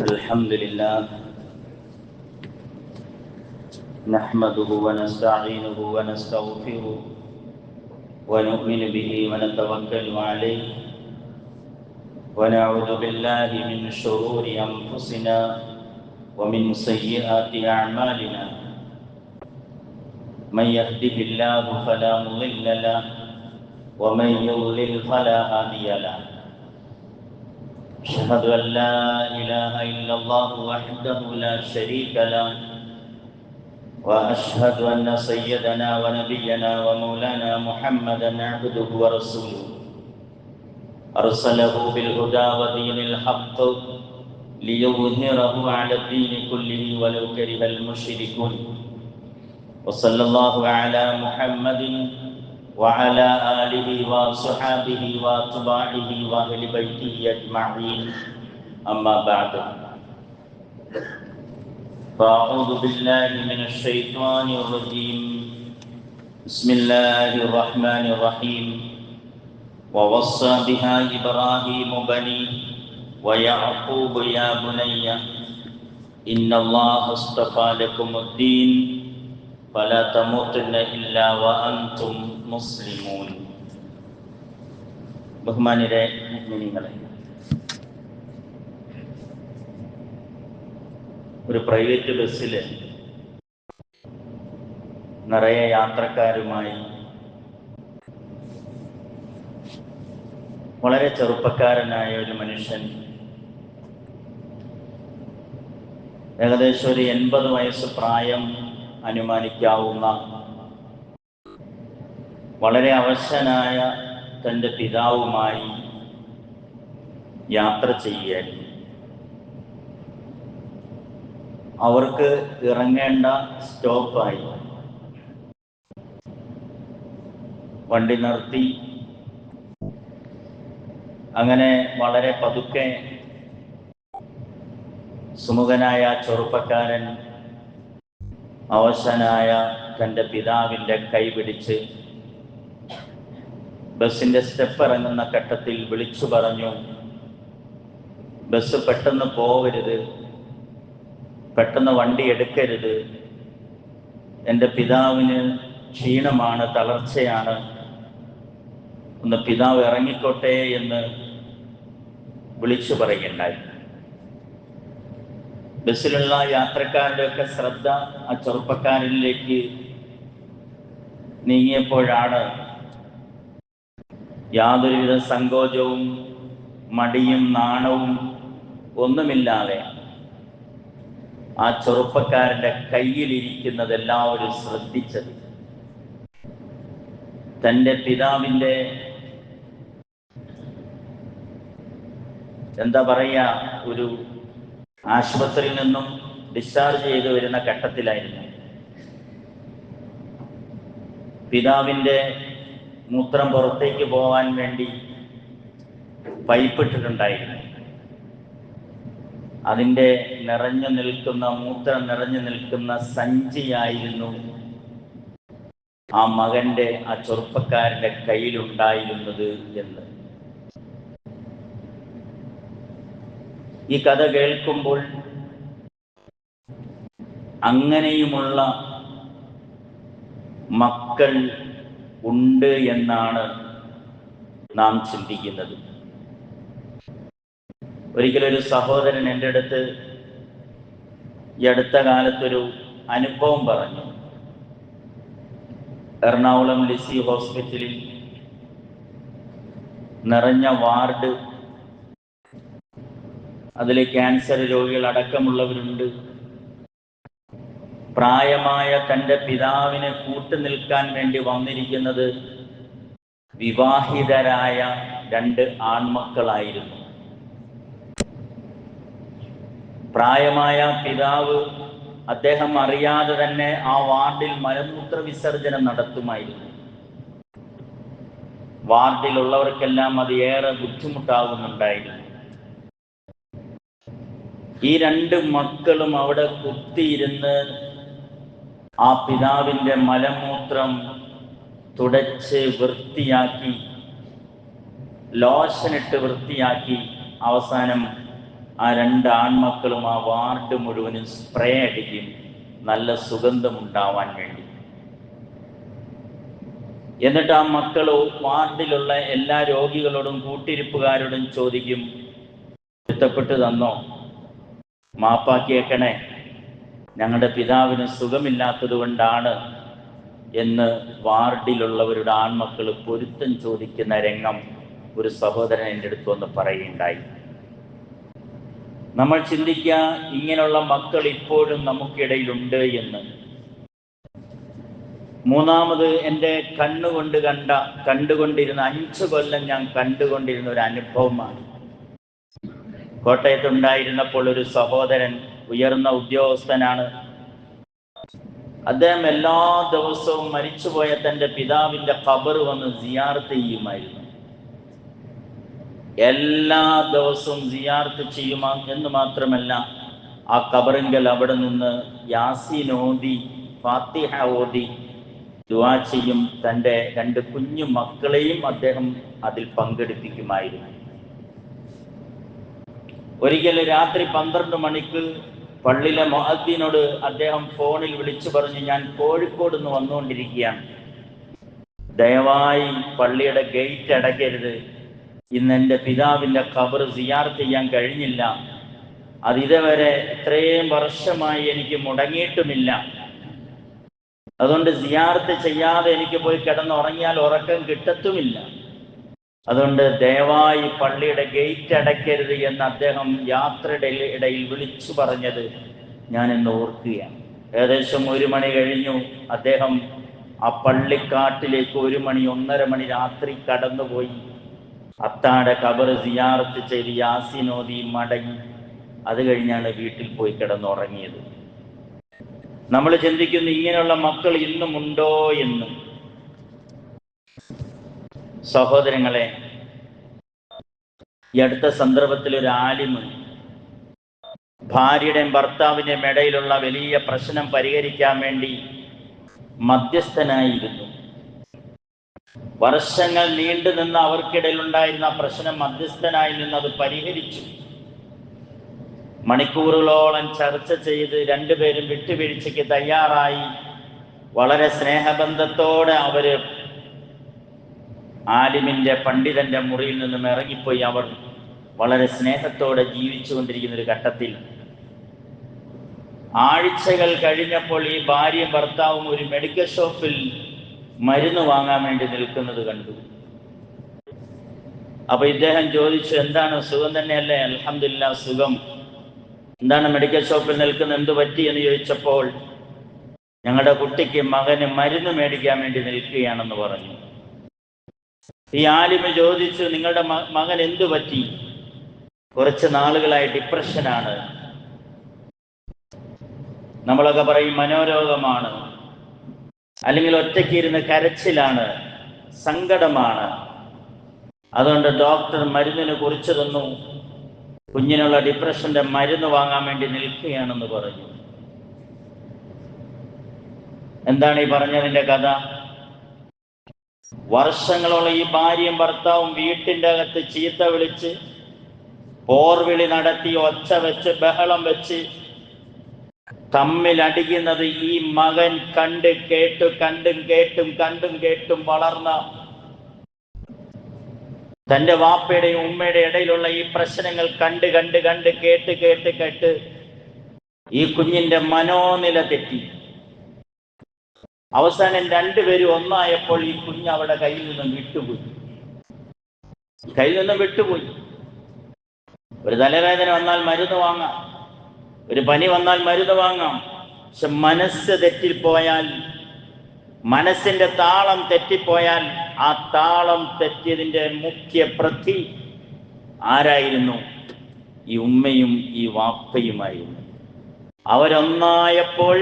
الحمد لله نحمده ونستعينه ونستغفره ونؤمن به ونتوكل عليه ونعوذ بالله من شرور أنفسنا ومن سيئات أعمالنا من يهده الله فلا مضل له ومن يضلل فلا هادي له أشهد أن لا إله إلا الله وحده لا شريك له وأشهد أن سيدنا ونبينا ومولانا محمدا عبده ورسوله أرسله بالهدى ودين الحق ليظهره على الدين كله ولو كره المشركون وصلى الله على محمد وعلى آله وصحابه وأتباعه وأهل بيته أجمعين أما بعد فأعوذ بالله من الشيطان الرجيم بسم الله الرحمن الرحيم ووصى بها إبراهيم بنيه ويعقوب يا بني إن الله اصطفى لكم الدين فلا تموتن إلا وأنتم മുസ്ലിമൂൻ. ബഹുമാന്യരെ മുഅ്മിനീങ്ങളെ, ഒരു പ്രൈവറ്റ് ബസ്സിൽ നിറയെ യാത്രക്കാരുമായി വളരെ ചെറുപ്പക്കാരനായ ഒരു മനുഷ്യൻ ഏകദേശം ഒരു 80 വയസ്സ് പ്രായം അനുമാനിക്കാവുന്ന വളരെ അവശനായ തൻ്റെ പിതാവുമായി യാത്ര ചെയ്യുകയായിരുന്നു. അവർക്ക് ഇറങ്ങേണ്ട സ്റ്റോപ്പായി. വണ്ടി നിർത്തി. അങ്ങനെ വളരെ പതുക്കെ സുമുഖനായ ചെറുപ്പക്കാരൻ അവശനായ തൻ്റെ പിതാവിൻ്റെ കൈ പിടിച്ച് ബസ്സിൻ്റെ സ്റ്റെപ്പ് ഇറങ്ങുന്ന ഘട്ടത്തിൽ വിളിച്ചു പറഞ്ഞു, ബസ് പെട്ടെന്ന് പോവരുത്, പെട്ടെന്ന് വണ്ടി എടുക്കരുത്, എൻ്റെ പിതാവിന് ക്ഷീണമാണ്, തളർച്ചയാണ്, ഒന്ന് പിതാവ് ഇറങ്ങിക്കോട്ടെ എന്ന് വിളിച്ചു പറയുകയുണ്ടായി. ബസ്സിലുള്ള യാത്രക്കാരുടെയൊക്കെ ശ്രദ്ധ ആ ചെറുപ്പക്കാരനിലേക്ക് നീങ്ങിയപ്പോഴാണ് യാതൊരുവിധ സങ്കോചവും മടിയും നാണവും ഒന്നുമില്ലാതെ ആ ചെറുപ്പക്കാരൻ്റെ കയ്യിലിരിക്കുന്നത് എല്ലാവരും ശ്രദ്ധിച്ചത്. തൻ്റെ പിതാവിൻ്റെ എന്താ പറയുക, ഒരു ആശുപത്രിയിൽ നിന്നും ഡിസ്ചാർജ് ചെയ്ത് വരുന്ന ഘട്ടത്തിലായിരുന്നു. പിതാവിൻ്റെ മൂത്രം പുറത്തേക്ക് പോകാൻ വേണ്ടി പൈപ്പ് ഇട്ടിട്ടുണ്ടായിരുന്നു. അതിൻ്റെ മൂത്രം നിറഞ്ഞു നിൽക്കുന്ന സഞ്ചിയായിരുന്നു ആ മകൻ്റെ, ആ ചെറുപ്പക്കാരൻ്റെ കയ്യിലുണ്ടായിരുന്നത് എന്ന് ഈ കഥ കേൾക്കുമ്പോൾ അങ്ങനെയുമുള്ള മക്കൾ ഉണ്ട് എന്നാണ് നാം ചിന്തിക്കുന്നത്. ഒരിക്കലൊരു സഹോദരൻ എൻ്റെ അടുത്ത് ഈ അടുത്ത കാലത്തൊരു അനുഭവം പറഞ്ഞു. എറണാകുളം ലിസി ഹോസ്പിറ്റലിൽ നിറഞ്ഞ വാർഡ്, അതിൽ ക്യാൻസർ രോഗികൾ അടക്കമുള്ളവരുണ്ട്. പ്രായമായ തൻ്റെ പിതാവിനെ കൂട്ടുനിൽക്കാൻ വേണ്ടി വന്നിരിക്കുന്നത് വിവാഹിതരായ 2 ആൺമക്കളായിരുന്നു. പ്രായമായ പിതാവ് അദ്ദേഹം അറിയാതെ തന്നെ ആ വാർഡിൽ മലമൂത്ര വിസർജനം നടത്തുമായിരുന്നു. വാർഡിലുള്ളവർക്കെല്ലാം അത് ഏറെ ബുദ്ധിമുട്ടാകുന്നുണ്ടായിരുന്നു. ഈ 2 മക്കളും അവിടെ കുത്തിയിരുന്ന് ആ പിതാവിൻ്റെ മലമൂത്രം തുടച്ച് വൃത്തിയാക്കി ലോഷനിട്ട് വൃത്തിയാക്കി അവസാനം ആ 2 ആൺമക്കളും ആ വാർഡ് മുഴുവനും സ്പ്രേ അടിക്കും, നല്ല സുഗന്ധമുണ്ടാവാൻ വേണ്ടി. എന്നിട്ട് ആ മക്കൾ വാർഡിലുള്ള എല്ലാ രോഗികളോടും കൂട്ടിരിപ്പുകാരോടും ചോദിക്കും, പൊരുത്തപ്പെട്ട് തന്നോ, മാപ്പാക്കിയേക്കണേ, ഞങ്ങളുടെ പിതാവിന് സുഖമില്ലാത്തത് കൊണ്ടാണ് എന്ന് വാർഡിലുള്ളവരുടെ ആൺമക്കൾ പൊരുത്തം ചോദിക്കുന്ന രംഗം ഒരു സഹോദരൻ എൻ്റെ അടുത്ത് വന്ന് പറയുകയുണ്ടായി. നമ്മൾ ചിന്തിക്കുക, ഇങ്ങനെയുള്ള മക്കൾ ഇപ്പോഴും നമുക്കിടയിലുണ്ട് എന്ന്. മൂന്നാമത് എൻ്റെ കണ്ടുകൊണ്ടിരുന്ന 5 കൊല്ലം ഞാൻ കണ്ടുകൊണ്ടിരുന്ന ഒരു അനുഭവമാണ്. കോട്ടയത്തുണ്ടായിരുന്നപ്പോൾ ഒരു സഹോദരൻ, ഉയർന്ന ഉദ്യോഗസ്ഥനാണ്. അദ്ദേഹം എല്ലാ ദിവസവും മരിച്ചുപോയ തൻ്റെ പിതാവിൻ്റെ ഖബർ വന്ന് സിയാറത്ത് ചെയ്യുമായിരുന്നു. എല്ലാ ദിവസവും സിയാറത്ത് ചെയ്യുക എന്ന് മാത്രമല്ല, ആ ഖബറിങ്കൽ അവിടെ നിന്ന് യാസീൻ ഓതി, ഫാത്തിഹ ഓതി ദുആ ചെയ്യും. തൻ്റെ 2 കുഞ്ഞു മക്കളെയും അദ്ദേഹം അതിൽ പങ്കെടുപ്പിക്കുമായിരുന്നു. ഒരിക്കൽ രാത്രി 12 മണിക്ക് പള്ളിയിലെ മുഅദ്ദിനോട് അദ്ദേഹം ഫോണിൽ വിളിച്ചു പറഞ്ഞു, ഞാൻ കോഴിക്കോട് നിന്ന് വന്നുകൊണ്ടിരിക്കുകയാണ്, ദയവായി പള്ളിയുടെ ഗേറ്റ് അടയ്ക്കരുത്, ഇന്ന് എൻ്റെ പിതാവിൻ്റെ ഖബർ സിയാറത്ത് ചെയ്യാൻ കഴിഞ്ഞില്ല, അതിതുവരെ ഇത്രയും വർഷമായി എനിക്ക് മുടങ്ങിയിട്ടുമില്ല, അതുകൊണ്ട് സിയാറത്ത് ചെയ്യാതെ എനിക്ക് പോയി കിടന്നുറങ്ങിയാൽ ഉറക്കം കിട്ടത്തുമില്ല, അതുകൊണ്ട് ദയവായി പള്ളിയുടെ ഗേറ്റ് അടയ്ക്കരുത് എന്ന് അദ്ദേഹം യാത്രയുടെ ഇടയിൽ വിളിച്ചു പറഞ്ഞത് ഞാൻ ഇന്ന് ഓർക്കുകയാണ്. ഏകദേശം 1 മണി കഴിഞ്ഞു. അദ്ദേഹം ആ പള്ളിക്കാട്ടിലേക്ക് 1 മണി 1:30 മണി രാത്രി കടന്നുപോയി. അത്താടെ ഖബർ സിയാറത്ത് ചെയ്ത് യാസീൻ ഓതി മടങ്ങി. അത് കഴിഞ്ഞാണ് വീട്ടിൽ പോയി കിടന്നുറങ്ങിയത്. നമ്മൾ ചിന്തിക്കുന്നു, ഇങ്ങനെയുള്ള മക്കൾ ഇന്നും ഉണ്ടോ എന്ന്. സഹോദരങ്ങളെ, ഈ അടുത്ത സന്ദർഭത്തിൽ ഒരു ആലിമ് ഭാര്യയുടെയും ഭർത്താവിൻ്റെയും ഇടയിലുള്ള വലിയ പ്രശ്നം പരിഹരിക്കാൻ വേണ്ടി മധ്യസ്ഥനായിരുന്നു. വർഷങ്ങൾ നീണ്ടു നിന്ന് അവർക്കിടയിലുണ്ടായിരുന്ന പ്രശ്നം മധ്യസ്ഥനായി നിന്ന് അത് പരിഹരിച്ചു. മണിക്കൂറുകളോളം ചർച്ച ചെയ്ത് 2 പേരും വിട്ടുവീഴ്ചയ്ക്ക് തയ്യാറായി. വളരെ സ്നേഹബന്ധത്തോടെ അവര് ആലിമിന്റെ പണ്ഡിതന്റെ മുറിയിൽ നിന്നും ഇറങ്ങിപ്പോയി. അവർ വളരെ സ്നേഹത്തോടെ ജീവിച്ചു കൊണ്ടിരിക്കുന്ന ഒരു ഘട്ടത്തിൽ ആഴ്ചകൾ കഴിഞ്ഞപ്പോൾ ഈ ഭാര്യയും ഭർത്താവും ഒരു മെഡിക്കൽ ഷോപ്പിൽ മരുന്ന് വാങ്ങാൻ വേണ്ടി നിൽക്കുന്നത് കണ്ടു. അപ്പൊ ഇദ്ദേഹം ചോദിച്ചു, എന്താണ്, സുഖം തന്നെയല്ലേ? അൽഹംദുലില്ലാ, സുഖം. എന്താണ് മെഡിക്കൽ ഷോപ്പിൽ നിൽക്കുന്നത്, എന്തു പറ്റി എന്ന് ചോദിച്ചപ്പോൾ, ഞങ്ങളുടെ കുട്ടിക്ക് മകന് മരുന്ന് മേടിക്കാൻ വേണ്ടി നിൽക്കുകയാണെന്ന് പറഞ്ഞു. ഈ ആലിമ് ചോദിച്ചു, നിങ്ങളുടെ മകൻ എന്തു പറ്റി? കുറച്ച് നാളുകളായി ഡിപ്രഷനാണ്, നമ്മളൊക്കെ പറയും മനോരോഗമാണ്, അല്ലെങ്കിൽ ഒറ്റയ്ക്ക് ഇരുന്ന് കരച്ചിലാണ്, സങ്കടമാണ്, അതുകൊണ്ട് ഡോക്ടർ മരുന്നിന് കുറിച്ച് തന്നു, കുഞ്ഞിനുള്ള ഡിപ്രഷന്റെ മരുന്ന് വാങ്ങാൻ വേണ്ടി നിൽക്കുകയാണെന്ന് പറഞ്ഞു. എന്താണ് ഈ പറഞ്ഞതിന്റെ കഥ? വർഷങ്ങളോളം ഈ ഭാര്യയും ഭർത്താവും വീട്ടിൻ്റെ അകത്ത് ചീത്ത വിളിച്ച്, പോർവിളി നടത്തി, ഒച്ച വെച്ച്, ബഹളം വെച്ച് തമ്മിലടിക്കുന്നത് ഈ മകൻ കണ്ടും കേട്ടും വളർന്ന തൻ്റെ വാപ്പയുടെയും ഉമ്മയുടെ ഇടയിലുള്ള ഈ പ്രശ്നങ്ങൾ കണ്ട് കേട്ട് ഈ കുഞ്ഞിന്റെ മനോനില തെറ്റി. അവസാനം 2 പേരും ഒന്നായപ്പോൾ ഈ കുഞ്ഞ് അവരുടെ കയ്യിൽ നിന്നും വിട്ടുപോയി. ഒരു തലവേദന വന്നാൽ മരുന്ന് വാങ്ങാം, ഒരു പനി വന്നാൽ മരുന്ന് വാങ്ങാം. പക്ഷെ മനസ്സ് തെറ്റിപ്പോയാൽ, മനസ്സിന്റെ താളം തെറ്റിപ്പോയാൽ, ആ താളം തെറ്റിയതിന്റെ മുഖ്യ പ്രതി ആരായിരുന്നു? ഈ ഉമ്മയും ഈ വാപ്പയുമായിരുന്നു. അവരൊന്നായപ്പോൾ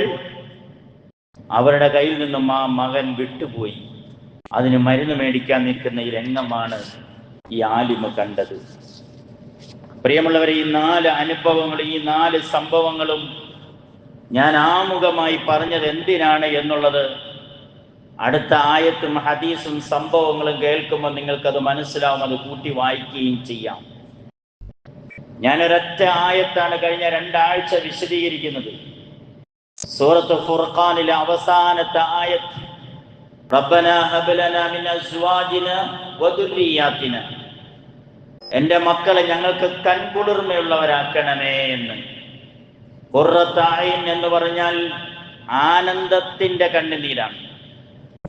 അവരുടെ കയ്യിൽ നിന്നും ആ മകൻ വിട്ടുപോയി. അതിന് മരുന്ന് മേടിക്കാൻ നിൽക്കുന്ന ഈ രംഗമാണ് ഈ ആലിമ കണ്ടത്. പ്രിയമുള്ളവരെ, ഈ 4 അനുഭവങ്ങളും ഈ 4 സംഭവങ്ങളും ഞാൻ ആമുഖമായി പറഞ്ഞത് എന്തിനാണ് എന്നുള്ളത് അടുത്ത ആയത്തും ഹദീസും സംഭവങ്ങളും കേൾക്കുമ്പോൾ നിങ്ങൾക്കത് മനസ്സിലാവും. അത് കൂട്ടി വായിക്കുകയും ചെയ്യാം. ഞാനൊരൊറ്റ ആയത്താണ് കഴിഞ്ഞ 2 ആഴ്ച വിശദീകരിക്കുന്നത്. സൂറത്ത് ഫുർഖാനിലെ അവസാനത്തെ ആയത്ത്, റബ്ബനാ ഹബ് ലനാ മിൻ അസ്വാജിനാ വദുർരിയാതിനാ, എൻ്റെ മക്കളെ ഞങ്ങൾക്ക് കൺകുളിർമയുള്ളവരാക്കണമേ എന്ന്. ഖുർറത്ത അയ്ൻ എന്ന് പറഞ്ഞാൽ ആനന്ദത്തിൻ്റെ കണ്ണുനീരാണ്.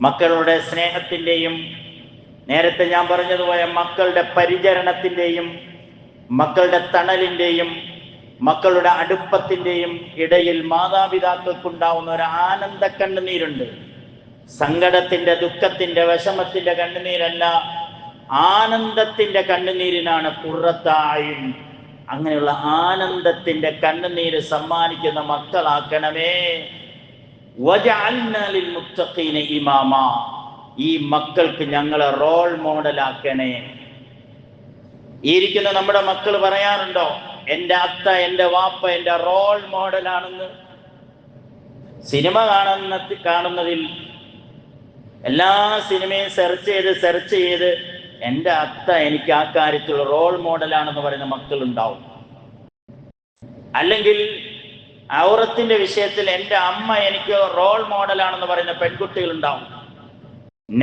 മക്കളുടെ സ്നേഹത്തിൻ്റെയും, നേരത്തെ ഞാൻ പറഞ്ഞതുപോലെ മക്കളുടെ പരിചരണത്തിൻ്റെയും മക്കളുടെ തണലിൻ്റെയും മക്കളുടെ അടുപ്പത്തിൻ്റെയും ഇടയിൽ മാതാപിതാക്കൾക്കുണ്ടാവുന്ന ഒരു ആനന്ദ കണ്ണുനീരുണ്ട്. സങ്കടത്തിൻ്റെ, ദുഃഖത്തിൻ്റെ, വിഷമത്തിൻ്റെ കണ്ണുനീരല്ല, ആനന്ദത്തിൻ്റെ കണ്ണുനീരിനാണ് ഖുർറത്ത അയ്ൻ. അങ്ങനെയുള്ള ആനന്ദത്തിൻ്റെ കണ്ണുനീര് സമ്മാനിക്കുന്ന മക്കളാക്കണമേ. വജഅൽനാ ലിൽ മുത്തഖീന ഇമാമ, ഈ മക്കൾക്ക് ഞങ്ങളെ റോൾ മോഡലാക്കണേ. ഈ ഇരിക്കുന്ന നമ്മുടെ മക്കൾ പറയാറുണ്ടോ, എൻ്റെ അത്ത, എൻ്റെ വാപ്പ എൻ്റെ റോൾ മോഡലാണെന്ന്? സിനിമ കാണുന്നതിൽ എല്ലാ സിനിമയും സെർച്ച് ചെയ്ത് എൻ്റെ അത്ത എനിക്ക് ആ കാര്യത്തിലുള്ള റോൾ മോഡലാണെന്ന് പറയുന്ന മക്കളുണ്ടാവും. അല്ലെങ്കിൽ ഔറത്തിന്റെ വിഷയത്തിൽ എൻ്റെ അമ്മ എനിക്ക് റോൾ മോഡലാണെന്ന് പറയുന്ന പെൺകുട്ടികളുണ്ടാവും.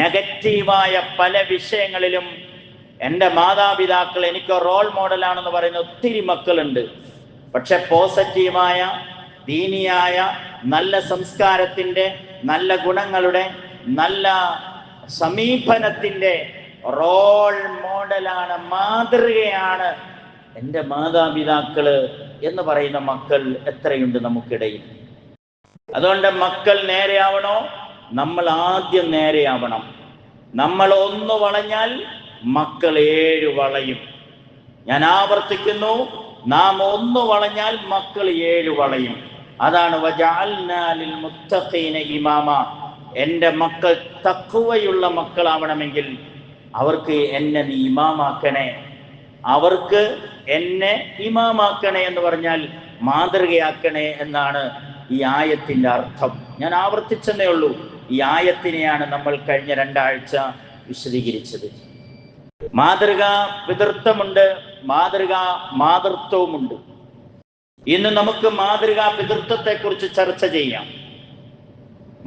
നെഗറ്റീവായ പല വിഷയങ്ങളിലും എൻ്റെ മാതാപിതാക്കൾ എനിക്ക് റോൾ മോഡലാണെന്ന് പറയുന്ന ഒത്തിരി മക്കളുണ്ട്. പക്ഷെ പോസിറ്റീവായ, ദീനിയായ, നല്ല സംസ്കാരത്തിൻ്റെ, നല്ല ഗുണങ്ങളുടെ, നല്ല സമീപനത്തിൻ്റെ റോൾ മോഡലാണ്, മാതൃകയാണ് എൻ്റെ മാതാപിതാക്കള് എന്ന് പറയുന്ന മക്കൾ എത്രയുണ്ട് നമുക്കിടയിൽ. അതുകൊണ്ട് മക്കൾ നേരെയാവണോ, നമ്മൾ ആദ്യം നേരെയാവണം. നമ്മൾ ഒന്ന് വളഞ്ഞാൽ മക്കൾ 7 വളയും. ഞാൻ ആവർത്തിക്കുന്നു, നാം ഒന്ന് വളഞ്ഞാൽ മക്കൾ 7 വളയും. അതാണ് വജഅൽനാ ലിൽ മുത്തഖീന ഇമാമ. എൻ്റെ മക്കൾ തഖ്വയുള്ള മക്കളാവണമെങ്കിൽ അവർക്ക് എന്നെ നീ ഇമാമാക്കണേ. അവർക്ക് എന്നെ ഇമാമാക്കണേ എന്ന് പറഞ്ഞാൽ മാതൃകയാക്കണേ എന്നാണ് ഈ ആയത്തിന്റെ അർത്ഥം. ഞാൻ ആവർത്തിച്ചെന്നേ ഉള്ളൂ. ഈ ആയത്തിനെയാണ് നമ്മൾ കഴിഞ്ഞ 2 ആഴ്ച വിശദീകരിച്ചത്. മാതൃകാ പിതൃത്വമുണ്ട്, മാതൃകാ മാതൃത്വവുമുണ്ട്. ഇന്ന് നമുക്ക് മാതൃകാ പിതൃത്വത്തെ കുറിച്ച് ചർച്ച ചെയ്യാം.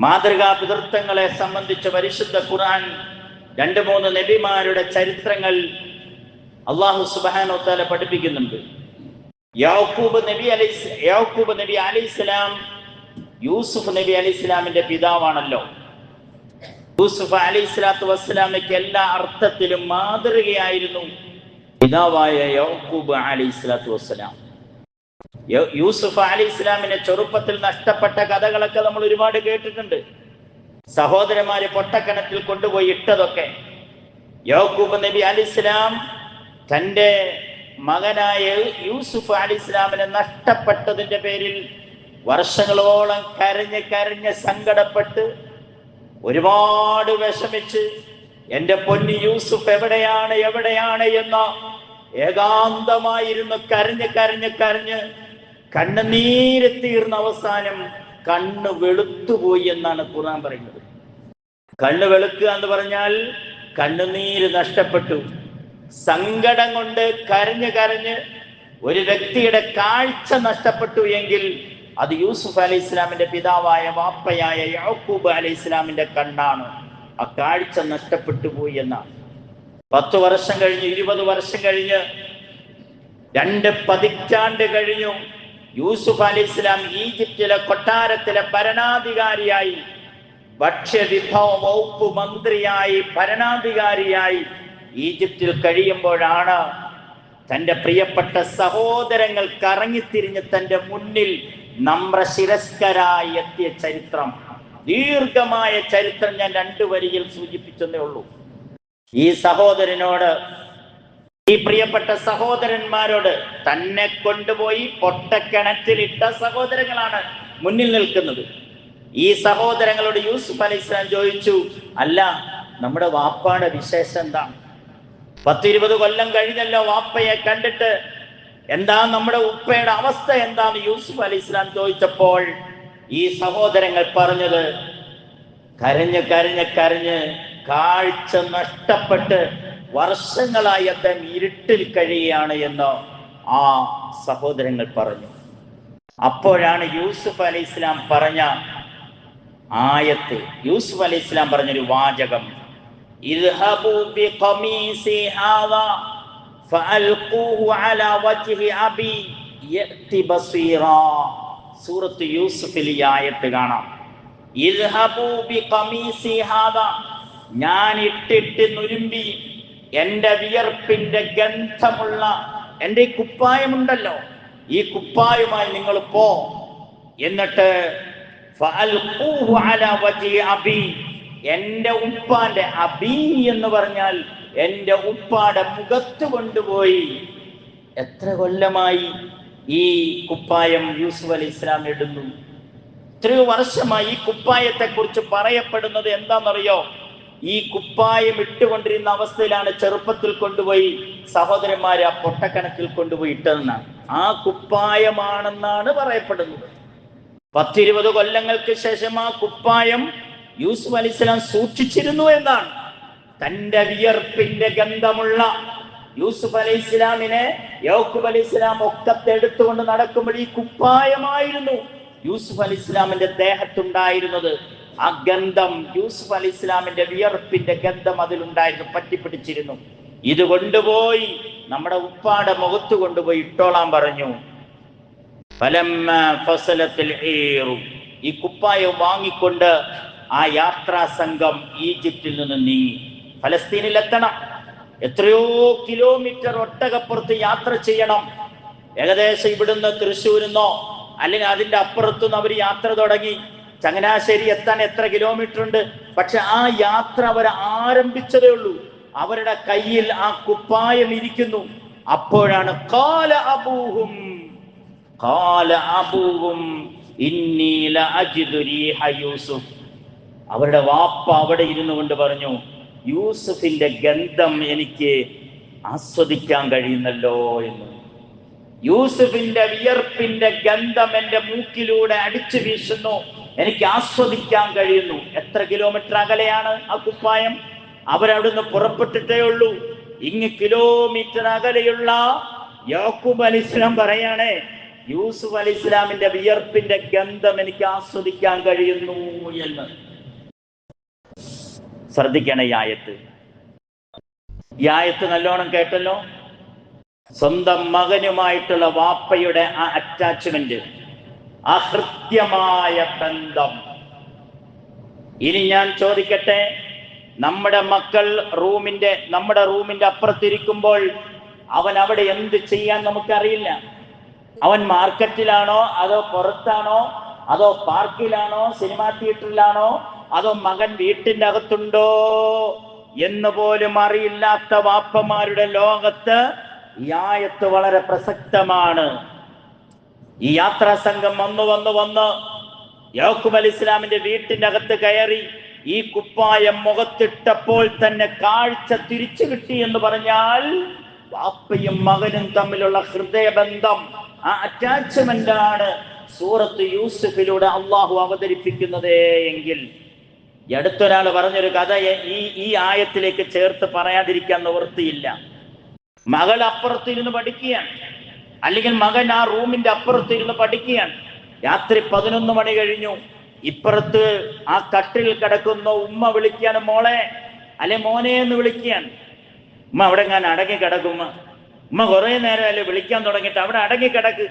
മാതൃകാ പിതൃത്വങ്ങളെ സംബന്ധിച്ച് പരിശുദ്ധ ഖുർആൻ 2-3 നബിമാരുടെ ചരിത്രങ്ങൾ അല്ലാഹു സുബ്ഹാനഹു വ തആല പഠിപ്പിക്കുന്നുണ്ട്. യാക്കൂബ് നബി അലൈഹിസ്സലാം യൂസുഫ് നബി അലൈഹിസ്സലാമിന്റെ പിതാവാണല്ലോ. യൂസുഫ് അലൈഹിസ്സലാത്തു വസ്സലാമയ്ക്ക് എല്ലാ അർത്ഥത്തിലും മാതൃകയായിരുന്നു പിതാവായ യാക്കൂബ് അലൈഹിസ്സലാത്തു വസ്സലാം. യൂസുഫ് അലൈഹിസ്സലാമിനെ ചെറുപ്പത്തിൽ നഷ്ടപ്പെട്ട കഥകളൊക്കെ നമ്മൾ ഒരുപാട് കേട്ടിട്ടുണ്ട്. സഹോദരന്മാരെ പൊട്ടക്കിണറ്റിൽ കൊണ്ടുപോയി ഇട്ടതൊക്കെ. യാക്കൂബ് നബി അലൈഹിസ്സലാം തൻ്റെ മകനായ യൂസുഫ് അലൈഹിസ്സലാമിനെ നഷ്ടപ്പെട്ടതിന്റെ പേരിൽ വർഷങ്ങളോളം കരഞ്ഞ് സങ്കടപ്പെട്ട് ഒരുപാട് വിഷമിച്ച് എൻ്റെ പൊന്നി യൂസുഫ് എവിടെയാണ് എന്ന ഏകാന്തമായിരുന്നു കരഞ്ഞ് കണ്ണുനീര് തീർന്ന അവസാനം കണ്ണ് വെളുത്തുപോയി എന്നാണ് ഖുർആൻ പറയുന്നത്. കണ്ണ് വെളുക്കുക എന്ന് പറഞ്ഞാൽ കണ്ണുനീര് നഷ്ടപ്പെട്ടു. സങ്കടം കൊണ്ട് കരഞ്ഞ് ഒരു വ്യക്തിയുടെ കാഴ്ച നഷ്ടപ്പെട്ടു എങ്കിൽ അത് യൂസുഫ് അലൈഹി ഇസ്ലാമിന്റെ പിതാവായ വാപ്പയായ യാക്കൂബ് അലൈഹി ഇസ്ലാമിന്റെ കണ്ണാണ്. ആ കാഴ്ച നഷ്ടപ്പെട്ടു പോയി എന്നാണ്. 10 വർഷം കഴിഞ്ഞ്, 20 വർഷം കഴിഞ്ഞ്, 2 പതിറ്റാണ്ട് കഴിഞ്ഞു. യൂസുഫ് അലൈഹി ഇസ്ലാം ഈജിപ്തിലെ കൊട്ടാരത്തിലെ ഭരണാധികാരിയായി, ഭക്ഷ്യവിഭവ വകുപ്പ് മന്ത്രിയായി, ഭരണാധികാരിയായി ഈജിപ്തിൽ കഴിയുമ്പോഴാണ് തൻ്റെ പ്രിയപ്പെട്ട സഹോദരങ്ങൾ കറങ്ങിത്തിരിഞ്ഞ് തൻ്റെ മുന്നിൽ നമ്രശിരസ്കരായി എത്തിയ ചരിത്രം. ദീർഘമായ ചരിത്രം ഞാൻ 2 വരിയിൽ സൂചിപ്പിച്ചെന്നേ ഉള്ളൂ. ഈ സഹോദരനോട്, ഈ പ്രിയപ്പെട്ട സഹോദരന്മാരോട്, തന്നെ കൊണ്ടുപോയി പൊട്ടക്കിണറ്റിലിട്ട സഹോദരങ്ങളാണ് മുന്നിൽ നിൽക്കുന്നത്. ഈ സഹോദരങ്ങളോട് യൂസുഫ് അലൈഹി ഇസ്ലാം ചോദിച്ചു, അല്ല, നമ്മുടെ വാപ്പയുടെ വിശേഷം എന്താണ്? 10-20 കൊല്ലം കഴിഞ്ഞല്ലോ വാപ്പയെ കണ്ടിട്ട്, എന്താ നമ്മുടെ ഉപ്പയുടെ അവസ്ഥ എന്താന്ന് യൂസുഫ് അലൈഹി ഇസ്ലാം ചോദിച്ചപ്പോൾ ഈ സഹോദരങ്ങൾ പറഞ്ഞത്, കരഞ്ഞ് കാഴ്ച നഷ്ടപ്പെട്ട് വർഷങ്ങളായി അദ്ദേഹം ഇരുട്ടിൽ കഴിയുകയാണ് എന്ന്. ആ സഹോദരങ്ങൾ പറഞ്ഞു. അപ്പോഴാണ് യൂസുഫ് അലൈഹി ഇസ്ലാം പറഞ്ഞ ആയത്ത്, യൂസുഫ് അലൈഹി ഇസ്ലാം പറഞ്ഞൊരു വാചകം, ഇദ്ഹബൂ ബിഖമീസി ഹാദാ ഫഅൽഖൂഹു അലാ വജ്ഹി അബി യഅതി ബസീറാ. സൂറത്ത് യൂസുഫിൽ ഈ ആയത്ത് കാണാം. ഇദ്ഹബൂ ബിഖമീസി ഹാദാ, ഞാൻ ഇട്ടിട്ട് നുരുമ്പി എൻ്റെ വിയർപ്പിന്റെ ഗന്ധമുള്ള എൻ്റെ ഈ കുപ്പായമുണ്ടല്ലോ, ഈ കുപ്പായമായി നിങ്ങൾ പോ, എന്നിട്ട് ഫഅൽഖൂഹു അലാ വജ്ഹി അബി, എൻ്റെ ഉപ്പാന്റെ, അബി എന്ന് പറഞ്ഞാൽ എൻ്റെ ഉപ്പാടെ മുഖത്ത് കൊണ്ടുപോയി. എത്ര കൊല്ലമായി ഈ കുപ്പായം യൂസുഫ് അലൈഹി ഇസ്ലാം ഇടുന്നു? എത്രയോ വർഷമായി. ഈ കുപ്പായത്തെ കുറിച്ച് പറയപ്പെടുന്നത് എന്താണെന്നറിയോ? ഈ കുപ്പായം ഇട്ടുകൊണ്ടിരുന്ന അവസ്ഥയിലാണ് ചെറുപ്പത്തിൽ കൊണ്ടുപോയി സഹോദരന്മാരെ ആ പൊട്ടക്കണക്കിൽ കൊണ്ടുപോയി ഇട്ടതെന്നാണ്. ആ കുപ്പായമാണെന്നാണ് പറയപ്പെടുന്നത്. 10-20 കൊല്ലങ്ങൾക്ക് ശേഷം ആ കുപ്പായം യൂസുഫ് അലൈഹി ഇസ്ലാം സൂക്ഷിച്ചിരുന്നു എന്നാണ്. തന്റെ വിയർപ്പിന്റെ ഗന്ധമുള്ള യൂസുഫ് അലൈഹി ഇസ്ലാമിനെ യാക്കൂബ് അലൈഹി ഇസ്ലാം ഒക്കത്തെടുത്തുകൊണ്ട് നടക്കുമ്പോൾ ഈ കുപ്പായമായിരുന്നു യൂസുഫ് അലൈഹി ഇസ്ലാമിന്റെ ദേഹത്തുണ്ടായിരുന്നത്. ആ ഗന്ധം, യൂസുഫ് അലൈഹി ഇസ്ലാമിന്റെ വിയർപ്പിന്റെ ഗന്ധം അതിലുണ്ടായിരുന്നു, പറ്റിപ്പിടിച്ചിരുന്നു. ഇത് കൊണ്ടുപോയി നമ്മുടെ ഉപ്പാടെ മുഖത്ത് കൊണ്ടുപോയി ഇട്ടോളാൻ പറഞ്ഞു. ഈ കുപ്പായം വാങ്ങിക്കൊണ്ട് ആ യാത്രാ സംഘം ഈജിപ്തിൽ നിന്ന് നീങ്ങി ഫലസ്തീനിലെത്തണം. എത്രയോ കിലോമീറ്റർ ഒട്ടകപ്പുറത്ത് യാത്ര ചെയ്യണം. ഏകദേശം ഇവിടുന്ന് തൃശ്ശൂരിന്നോ അല്ലെങ്കിൽ അതിന്റെ അപ്പുറത്തുനിന്ന് അവർ യാത്ര തുടങ്ങി. ചങ്ങനാശ്ശേരി എത്താൻ എത്ര കിലോമീറ്റർ ഉണ്ട്? പക്ഷെ ആ യാത്ര അവർ ആരംഭിച്ചതേ ഉള്ളൂ. അവരുടെ കയ്യിൽ ആ കുപ്പായം ഇരിക്കുന്നു. അപ്പോഴാണ് ഖാല അബൂഹും ഇന്നി ലഅജിദു റീഹ യൂസുഫ്. അവരുടെ വാപ്പ അവിടെ ഇരുന്നു കൊണ്ട് പറഞ്ഞു, യൂസുഫിന്റെ ഗന്ധം എനിക്ക് ആസ്വദിക്കാൻ കഴിയുന്നല്ലോ എന്ന്. യൂസുഫിന്റെ വിയർപ്പിന്റെ ഗന്ധം എൻ്റെ മൂക്കിലൂടെ അടിച്ചു വീശുന്നു, എനിക്ക് ആസ്വദിക്കാൻ കഴിയുന്നു. എത്ര കിലോമീറ്റർ അകലെയാണ് ആ കുപ്പായം? അവരവിടുന്ന് പുറപ്പെട്ടിട്ടേ ഉള്ളൂ. ഇങ്ങ് കിലോമീറ്റർ അകലെയുള്ള യാക്കൂബ് അലൈഹി ഇസ്ലാം പറയാണ്, യൂസുഫ് അലൈഹി ഇസ്ലാമിന്റെ വിയർപ്പിന്റെ ഗന്ധം എനിക്ക് ആസ്വദിക്കാൻ കഴിയുന്നു എന്ന്. ശ്രദ്ധിക്കണം ഈ ആയത്ത്. ഈ ആയത്ത് നല്ലോണം കേട്ടല്ലോ. സ്വന്തം മകനുമായിട്ടുള്ള വാപ്പയുടെ ആ അറ്റാച്ച്മെന്റ്, ആ ഹൃദ്യമായ ബന്ധം. ഇനി ഞാൻ ചോദിക്കട്ടെ, നമ്മുടെ മക്കൾ നമ്മുടെ റൂമിന്റെ അപ്പുറത്തിരിക്കുമ്പോൾ അവൻ അവിടെ എന്ത് ചെയ്യാൻ നമുക്കറിയില്ല. അവൻ മാർക്കറ്റിലാണോ, അതോ പുറത്താണോ, അതോ പാർക്കിലാണോ, സിനിമാ തിയേറ്ററിലാണോ, അതോ മകൻ വീട്ടിന്റെ അകത്തുണ്ടോ എന്ന് പോലും അറിയില്ലാത്ത വാപ്പമാരുടെ ലോകത്ത് ഈ ആയത്ത് വളരെ പ്രസക്തമാണ്. ഈ യാത്രാ സംഘം വന്ന് യാക്കൂബ് അലൈഹി ഇസ്ലാമിന്റെ വീട്ടിന്റെ അകത്ത് കയറി ഈ കുപ്പായം മുഖത്തിട്ടപ്പോൾ തന്നെ കാഴ്ച തിരിച്ചു കിട്ടി എന്ന് പറഞ്ഞാൽ വാപ്പയും മകനും തമ്മിലുള്ള ഹൃദയബന്ധം, ആ അറ്റാച്ച്മെന്റ് ആണ് സൂറത്ത് യൂസുഫിലൂടെ അള്ളാഹു അവതരിപ്പിക്കുന്നത് എങ്കിൽ. ഈ അടുത്തൊരാൾ പറഞ്ഞൊരു കഥ ഈ ആയത്തിലേക്ക് ചേർത്ത് പറയാതിരിക്കാൻ നിവൃത്തിയില്ല. മകൾ അപ്പുറത്തിരുന്ന് പഠിക്കുകയാണ്, അല്ലെങ്കിൽ മകൻ ആ റൂമിന്റെ അപ്പുറത്തിരുന്ന് പഠിക്കുകയാണ്. രാത്രി 11 മണി കഴിഞ്ഞു. ഇപ്പുറത്ത് ആ കട്ടിൽ കിടക്കുന്ന ഉമ്മ വിളിക്കുകയാണ്, മോളെ അല്ലെ മോനെ എന്ന് വിളിക്കുകയാണ്. ഉമ്മ അവിടെ ഞാൻ അടങ്ങി കിടക്കും. ഉമ്മ കുറെ നേരം അല്ലെ വിളിക്കാൻ തുടങ്ങിയിട്ട് അവിടെ അടങ്ങി കിടക്ക്.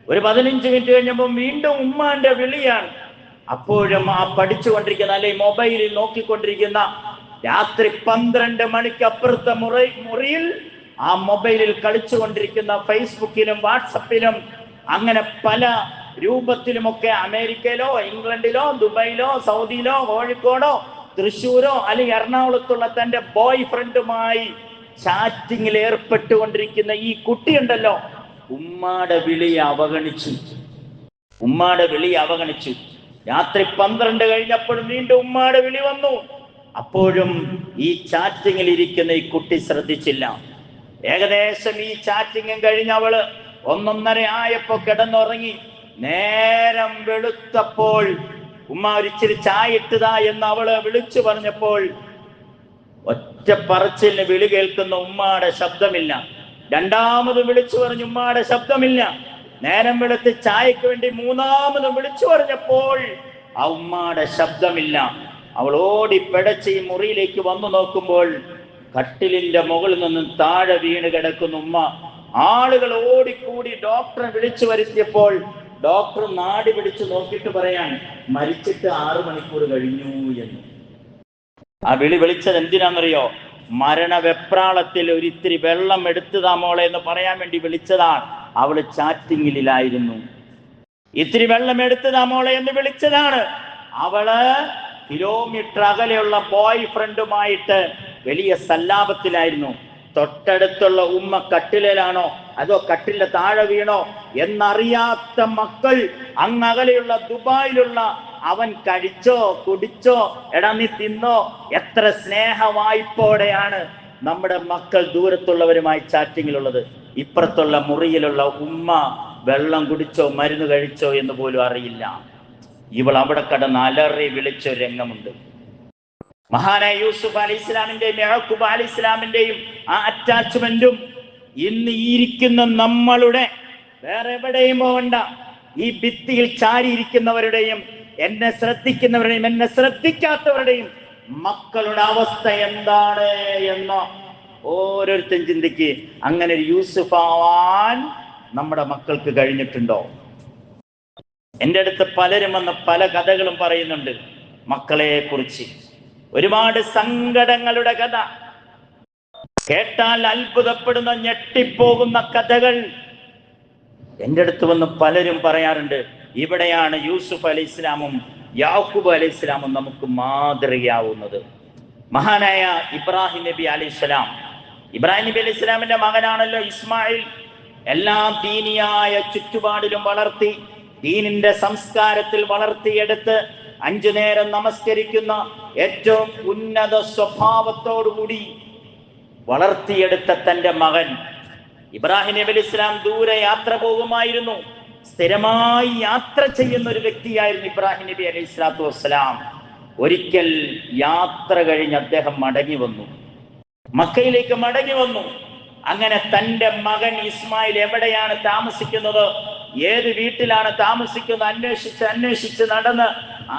ഒരു 15 മിനിറ്റ് കഴിഞ്ഞപ്പോൾ വീണ്ടും ഉമ്മാന്റെ വിളിയാണ്. അപ്പോഴും ആ പഠിച്ചുകൊണ്ടിരിക്കുന്ന അല്ലെ മൊബൈലിൽ നോക്കിക്കൊണ്ടിരിക്കുന്ന, രാത്രി 12 മണിക്ക് അപ്പുറത്തെ മുറിയിൽ ആ മൊബൈലിൽ കളിച്ചുകൊണ്ടിരിക്കുന്ന, ഫേസ്ബുക്കിലും വാട്സപ്പിലും അങ്ങനെ പല രൂപത്തിലുമൊക്കെ അമേരിക്കയിലോ ഇംഗ്ലണ്ടിലോ ദുബൈയിലോ സൗദിയിലോ കോഴിക്കോടോ തൃശ്ശൂരോ അല്ലെങ്കിൽ എറണാകുളത്തുള്ള തന്റെ ബോയ് ഫ്രണ്ടുമായി ചാറ്റിങ്ങിൽ ഏർപ്പെട്ടുകൊണ്ടിരിക്കുന്ന ഈ കുട്ടിയുണ്ടല്ലോ, ഉമ്മാടെ വിളി അവഗണിച്ചു. രാത്രി 12 കഴിഞ്ഞപ്പോൾ വീണ്ടും ഉമ്മാടെ വിളി വന്നു. അപ്പോഴും ഈ ചാറ്റിങ്ങിൽ ഇരിക്കുന്ന ഈ കുട്ടി ശ്രദ്ധിച്ചില്ല. ഏകദേശം ഈ ചാറ്റിങ്ങും കഴിഞ്ഞ് അവള് 1:30 ആയപ്പോ കിടന്നുറങ്ങി. നേരം വെളുത്തപ്പോൾ ഉമ്മ ഒരിച്ചിരി ചായ ഇട്ടതാ എന്ന് അവള് വിളിച്ചു പറഞ്ഞപ്പോൾ ഒറ്റ പറച്ചിലിന് വിളി കേൾക്കുന്ന ഉമ്മയുടെ ശബ്ദമില്ല. രണ്ടാമത് വിളിച്ചു പറഞ്ഞു, ഉമ്മാടെ ശബ്ദമില്ല. നേരം വെളുത്ത് ചായക്ക് വേണ്ടി മൂന്നാമത് വിളിച്ചു പറഞ്ഞപ്പോൾ ആ ഉമ്മാടെ ശബ്ദമില്ല. അവൾ ഓടി പിടച്ച് ഈ മുറിയിലേക്ക് വന്നു നോക്കുമ്പോൾ കട്ടിലിന്റെ മുകളിൽ നിന്നും താഴെ വീണ് കിടക്കുന്ന ഉമ്മ. ആളുകൾ ഓടിക്കൂടി ഡോക്ടറെ വിളിച്ചു വരുത്തിയപ്പോൾ ഡോക്ടർ നാടി പിടിച്ചു നോക്കിയിട്ട് പറയാൻ, മരിച്ചിട്ട് 6 മണിക്കൂർ കഴിഞ്ഞു എന്ന്. ആ വിളിച്ചത് എന്തിനാണെന്നറിയോ? മരണവെപ്രാളത്തിൽ ഒരിത്തിരി വെള്ളം എടുത്തതാ മോളെ എന്ന് പറയാൻ വേണ്ടി വിളിച്ചതാണ്. അവള് ചാറ്റിങ്ങിലായിരുന്നു. ഇത്തിരി വെള്ളം എടുത്തതാ മോളെ എന്ന് വിളിച്ചതാണ്. അവള് കിലോമീറ്റർ അകലെയുള്ള ബോയ് ഫ്രണ്ടുമായിട്ട് വലിയ സല്ലാപത്തിലായിരുന്നു. തൊട്ടടുത്തുള്ള ഉമ്മ കട്ടിലാണോ അതോ കട്ടിലിന്റെ താഴെ വീണോ എന്നറിയാത്ത മക്കൾ അങ്ങകലെയുള്ള ദുബായിലുള്ള അവൻ കഴിച്ചോ കുടിച്ചോ എടാ നീ തിന്നോ, എത്ര സ്നേഹവായ്പോടെയാണ് നമ്മുടെ മക്കൾ ദൂരത്തുള്ളവരുമായി ചാറ്റിങ്ങിലുള്ളത്. ഇപ്പുറത്തുള്ള മുറിയിലുള്ള ഉമ്മ വെള്ളം കുടിച്ചോ മരുന്ന് കഴിച്ചോ എന്ന് പോലും അറിയില്ല. ഇവൾ അവിടെ കടന്ന് അലറി വിളിച്ച രംഗമുണ്ട്. മഹാനായ യൂസുഫ് അലി ഇസ്ലാമിന്റെയും യാക്കൂബ് അലി ഇസ്ലാമിന്റെയും ആ അറ്റാച്ച്മെന്റും ഇന്ന് ഇരിക്കുന്ന നമ്മളുടെ, വേറെ എവിടെയും പോകണ്ട, ഈ ഭിത്തിയിൽ ചാരിയിരിക്കുന്നവരുടെയും എന്നെ ശ്രദ്ധിക്കുന്നവരുടെയും എന്നെ ശ്രദ്ധിക്കാത്തവരുടെയും മക്കളുടെ അവസ്ഥ എന്താണ് എന്ന് ഓരോരുത്തരും ചിന്തിക്ക്. അങ്ങനെ ഒരു യൂസുഫ് ആവാൻ നമ്മുടെ മക്കൾക്ക് കഴിഞ്ഞിട്ടുണ്ടോ? എൻ്റെ അടുത്ത് പലരും വന്ന് പല കഥകളും പറയുന്നുണ്ട് മക്കളെ കുറിച്ച്. ഒരുപാട് സങ്കടങ്ങളുടെ കഥ കേട്ടാൽ അത്ഭുതപ്പെടുന്ന ഞെട്ടിപ്പോകുന്ന കഥകൾ എൻ്റെ അടുത്ത് വന്ന് പലരും പറയാറുണ്ട്. ഇവിടെയാണ് യൂസുഫ് അലൈഹി ഇസ്ലാമും യാക്കൂബ് അലൈഹി ഇസ്ലാമും നമുക്ക് മാതൃകയാവുന്നത്. മഹാനായ ഇബ്രാഹിം നബി അലൈഹി ഇസ്ലാം, ഇബ്രാഹിം നബി അലൈഹി ഇസ്ലാമിന്റെ മകനാണല്ലോ ഇസ്മായിൽ. എല്ലാ ദീനിയായ ചുറ്റുപാടിലും വളർത്തി, ദീനിന്റെ സംസ്കാരത്തിൽ വളർത്തിയെടുത്ത് 5 നേരം നമസ്കരിക്കുന്ന ഏറ്റവും ഉന്നത സ്വഭാവത്തോടുകൂടി വളർത്തിയെടുത്ത തന്റെ മകൻ ഇബ്രാഹിം നബി അലൈഹി ഇസ്ലാം ദൂരെ യാത്ര പോകുമായിരുന്നു. സ്ഥിരമായി യാത്ര ചെയ്യുന്ന ഒരു വ്യക്തിയായിരുന്നു ഇബ്രാഹിം നബി അലൈഹി സ്വലാത്തു വസ്സലാം. ഒരിക്കൽ യാത്ര കഴിഞ്ഞ് അദ്ദേഹം മടങ്ങി വന്നു, മക്കയിലേക്ക് മടങ്ങി വന്നു. അങ്ങനെ തന്റെ മകൻ ഇസ്മായിൽ എവിടെയാണ് താമസിക്കുന്നത്, ഏത് വീട്ടിലാണ് താമസിക്കുന്നത് അന്വേഷിച്ച് നടന്ന്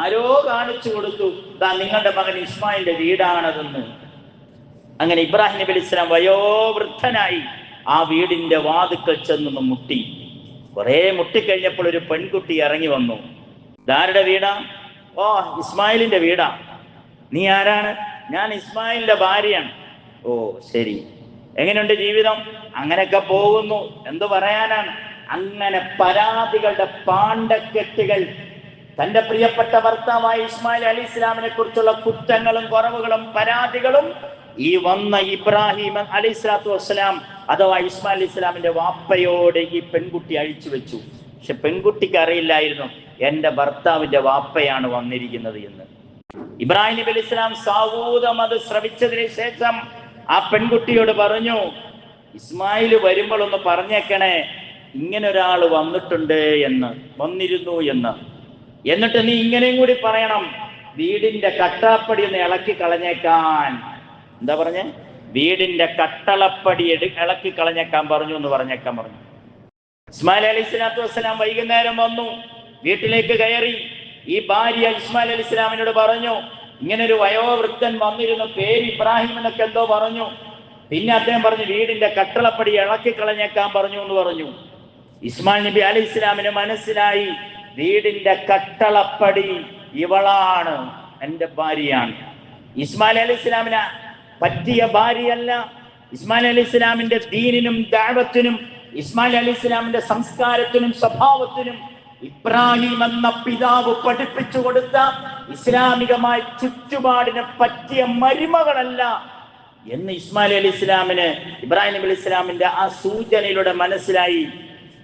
ആരോ കാണിച്ചു കൊടുത്തു, ദാ നിങ്ങളുടെ മകൻ ഇസ്മായിലിന്റെ വീടാണതെന്ന്. അങ്ങനെ ഇബ്രാഹിം നബി അലൈഹി സ്വലാം വയോവൃദ്ധനായി ആ വീടിന്റെ വാതിക്കൽ ചെന്ന് മുട്ടി. കുറെ മുട്ടിക്കഴിഞ്ഞപ്പോൾ ഒരു പെൺകുട്ടി ഇറങ്ങി വന്നു. ഇതാരുടെ വീടാ? ഓ, ഇസ്മായിലിന്റെ വീടാ. നീ ആരാണ്? ഞാൻ ഇസ്മായിലിന്റെ ഭാര്യയാണ്. ഓ ശരി, എങ്ങനെയുണ്ട് ജീവിതം? അങ്ങനെയൊക്കെ പോകുന്നു. എന്തു പറയാനാണ്? അങ്ങനെ പരാതികളുടെ പാണ്ടക്കെട്ടുകൾ തന്റെ പ്രിയപ്പെട്ട ഭർത്താവായ ഇസ്മായിൽ അലി ഇസ്ലാമിനെ കുറിച്ചുള്ള കുറ്റങ്ങളും കുറവുകളും പരാതികളും ഈ വന്ന ഇബ്രാഹിം അലൈഹി സ്വലാത്തു വസ്സലാം അഥവാ ഇസ്മായിൽ അലി ഇസ്ലാമിന്റെ വാപ്പയോട് ഈ പെൺകുട്ടി അഴിച്ചു വെച്ചു. പക്ഷെ പെൺകുട്ടിക്ക് അറിയില്ലായിരുന്നു എന്റെ ഭർത്താവിന്റെ വാപ്പയാണ് വന്നിരിക്കുന്നത് എന്ന്. ഇബ്രാഹിം നബി അലൈഹി ഇസ്ലാം സാവൂതം അത് ശ്രവിച്ചതിന് ശേഷം ആ പെൺകുട്ടിയോട് പറഞ്ഞു, ഇസ്മായിൽ വരുമ്പോൾ ഒന്ന് പറഞ്ഞേക്കണേ, ഇങ്ങനെ ഒരാൾ വന്നിട്ടുണ്ട് എന്ന്, വന്നിരുന്നു എന്ന്. എന്നിട്ട് നീ ഇങ്ങനെയും കൂടി പറയണം, വീടിന്റെ കട്ടളപ്പടി ഒന്ന് ഇളക്കി കളഞ്ഞേക്കാൻ. എന്താ പറഞ്ഞേ? വീടിന്റെ കട്ടളപ്പടി ഇളക്കി കളഞ്ഞേക്കാൻ പറഞ്ഞു എന്ന് പറഞ്ഞേക്കാൻ പറഞ്ഞു. ഇസ്മായിൽ അലൈഹി സ്വലാത്തു വസ്സലാം വൈകുന്നേരം വന്നു, വീട്ടിലേക്ക് കയറി. ഈ ഭാര്യ ഇസ്മായിൽ അലൈഹി സ്വലാമിനോട് പറഞ്ഞു, ഇങ്ങനെ ഒരു വയോവൃദ്ധൻ വന്നിരുന്നു, പേര് ഇബ്രാഹിം എന്നൊക്കെ എന്തോ പറഞ്ഞു. പിന്നെ അദ്ദേഹം പറഞ്ഞു വീടിന്റെ കട്ടളപ്പടി ഇളക്കി കളഞ്ഞേക്കാൻ പറഞ്ഞു എന്ന് പറഞ്ഞു. ഇസ്മായിൽ നബി അലൈഹി സ്വലാമിന് മനസ്സിലായി, വീടിന്റെ കട്ടളപ്പടി ഇവളാണ്, എന്റെ ഭാര്യയാണ്. ഇസ്മായിൽ അലൈഹി സ്വലാമിന് പറ്റിയ ഭാര്യയല്ല. ഇസ്മായിൽ അലൈഹി സ്വലാമിന്റെ ദീനിനും ദഅവത്തിനും ഇസ്മായിൽ അലൈഹി സ്വലാമിന്റെ സംസ്കാരത്തിനും സ്വഭാവത്തിനും ഇബ്രാഹിം എന്ന പിതാവ് പഠിപ്പിച്ചു കൊടുത്ത ഇസ്ലാമികമായ ചുറ്റുപാടിനെ പറ്റിയ മരുമകളല്ല എന്ന് ഇസ്മായിൽ അലൈഹി സ്വലാമിന് ഇബ്രാഹിം നബി അലൈഹി സ്വലാമിന്റെ ആ സൂചനയിലൂടെ മനസ്സിലായി.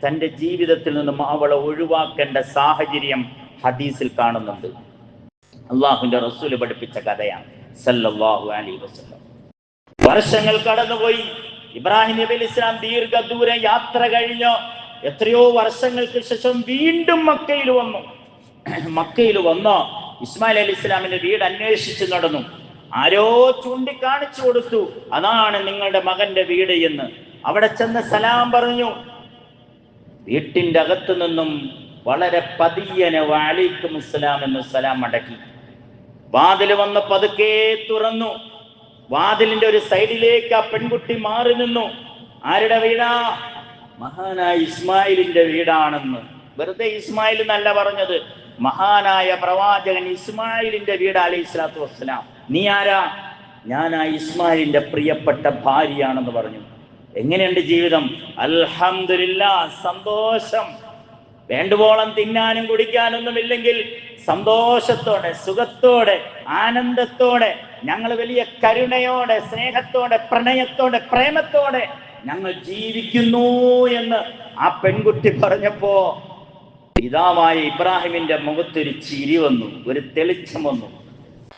തന്റെ ജീവിതത്തിൽ നിന്നും അവളെ ഒഴിവാക്കേണ്ട സാഹചര്യം ഹദീസിൽ കാണുന്നുണ്ട്. അള്ളാഹുവിന്റെ റസൂല് പഠിപ്പിച്ച കഥയാണ് സല്ലല്ലാഹു അലൈഹി വസല്ലം. വർഷങ്ങൾ കടന്നുപോയി. ഇബ്രാഹിം നബി അലൈഹി സ്വലാം ദീർഘദൂര യാത്ര കഴിഞ്ഞ് എത്രയോ വർഷങ്ങൾക്ക് ശേഷം വീണ്ടും മക്കയിൽ വന്നു. മക്കയിൽ വന്ന് ഇസ്മായിൽ അലൈഹി സ്വലാമിന്റെ വീട് അന്വേഷിച്ച് നടന്നു. ആരോ ചൂണ്ടിക്കാണിച്ചു കൊടുത്തു, അതാണ് നിങ്ങളുടെ മകന്റെ വീട് എന്ന്. അവിടെ ചെന്ന് സലാം പറഞ്ഞു. വീട്ടിന്റെ അകത്തു നിന്നും വളരെ പതിയനെ വഅലൈക്കും അസ്സലാം എന്ന് സലാം മടക്കി. വാതിൽ വന്ന് പതുക്കെ തുറന്നു. വാതിലിന്റെ ഒരു സൈഡിലേക്ക് ആ പെൺകുട്ടി മാറി നിന്നു. ആരുടെ വീടാ? മഹാനായ ഇസ്മായിലിന്റെ വീടാണെന്ന്. വെറുതെ ഇസ്മായിൽ എന്നല്ല പറഞ്ഞത്, മഹാനായ പ്രവാചകൻ ഇസ്മായിലിന്റെ വീട് അലൈഹിസ്സലാത്തു വസ്സലാം. നീ ആരാ? ഞാൻ ആ ഇസ്മായിലിന്റെ പ്രിയപ്പെട്ട ഭാര്യയാണെന്ന് പറഞ്ഞു. എങ്ങനെയുണ്ട് ജീവിതം? അൽഹംദുലില്ലാഹ്, സന്തോഷം. വേണ്ടുവോളം തിന്നാനും കുടിക്കാനൊന്നുമില്ലെങ്കിൽ സന്തോഷത്തോടെ, സുഖത്തോടെ, ആനന്ദത്തോടെ, ഞങ്ങൾ വലിയ കരുണയോടെ, സ്നേഹത്തോടെ, പ്രണയത്തോടെ, പ്രേമത്തോടെ ഞങ്ങൾ ജീവിക്കുന്നു എന്ന് ആ പെൺകുട്ടി പറഞ്ഞപ്പോ പിതാവായ ഇബ്രാഹിമിന്റെ മുഖത്തൊരു ചിരി വന്നു, ഒരു തെളിച്ചം വന്നു.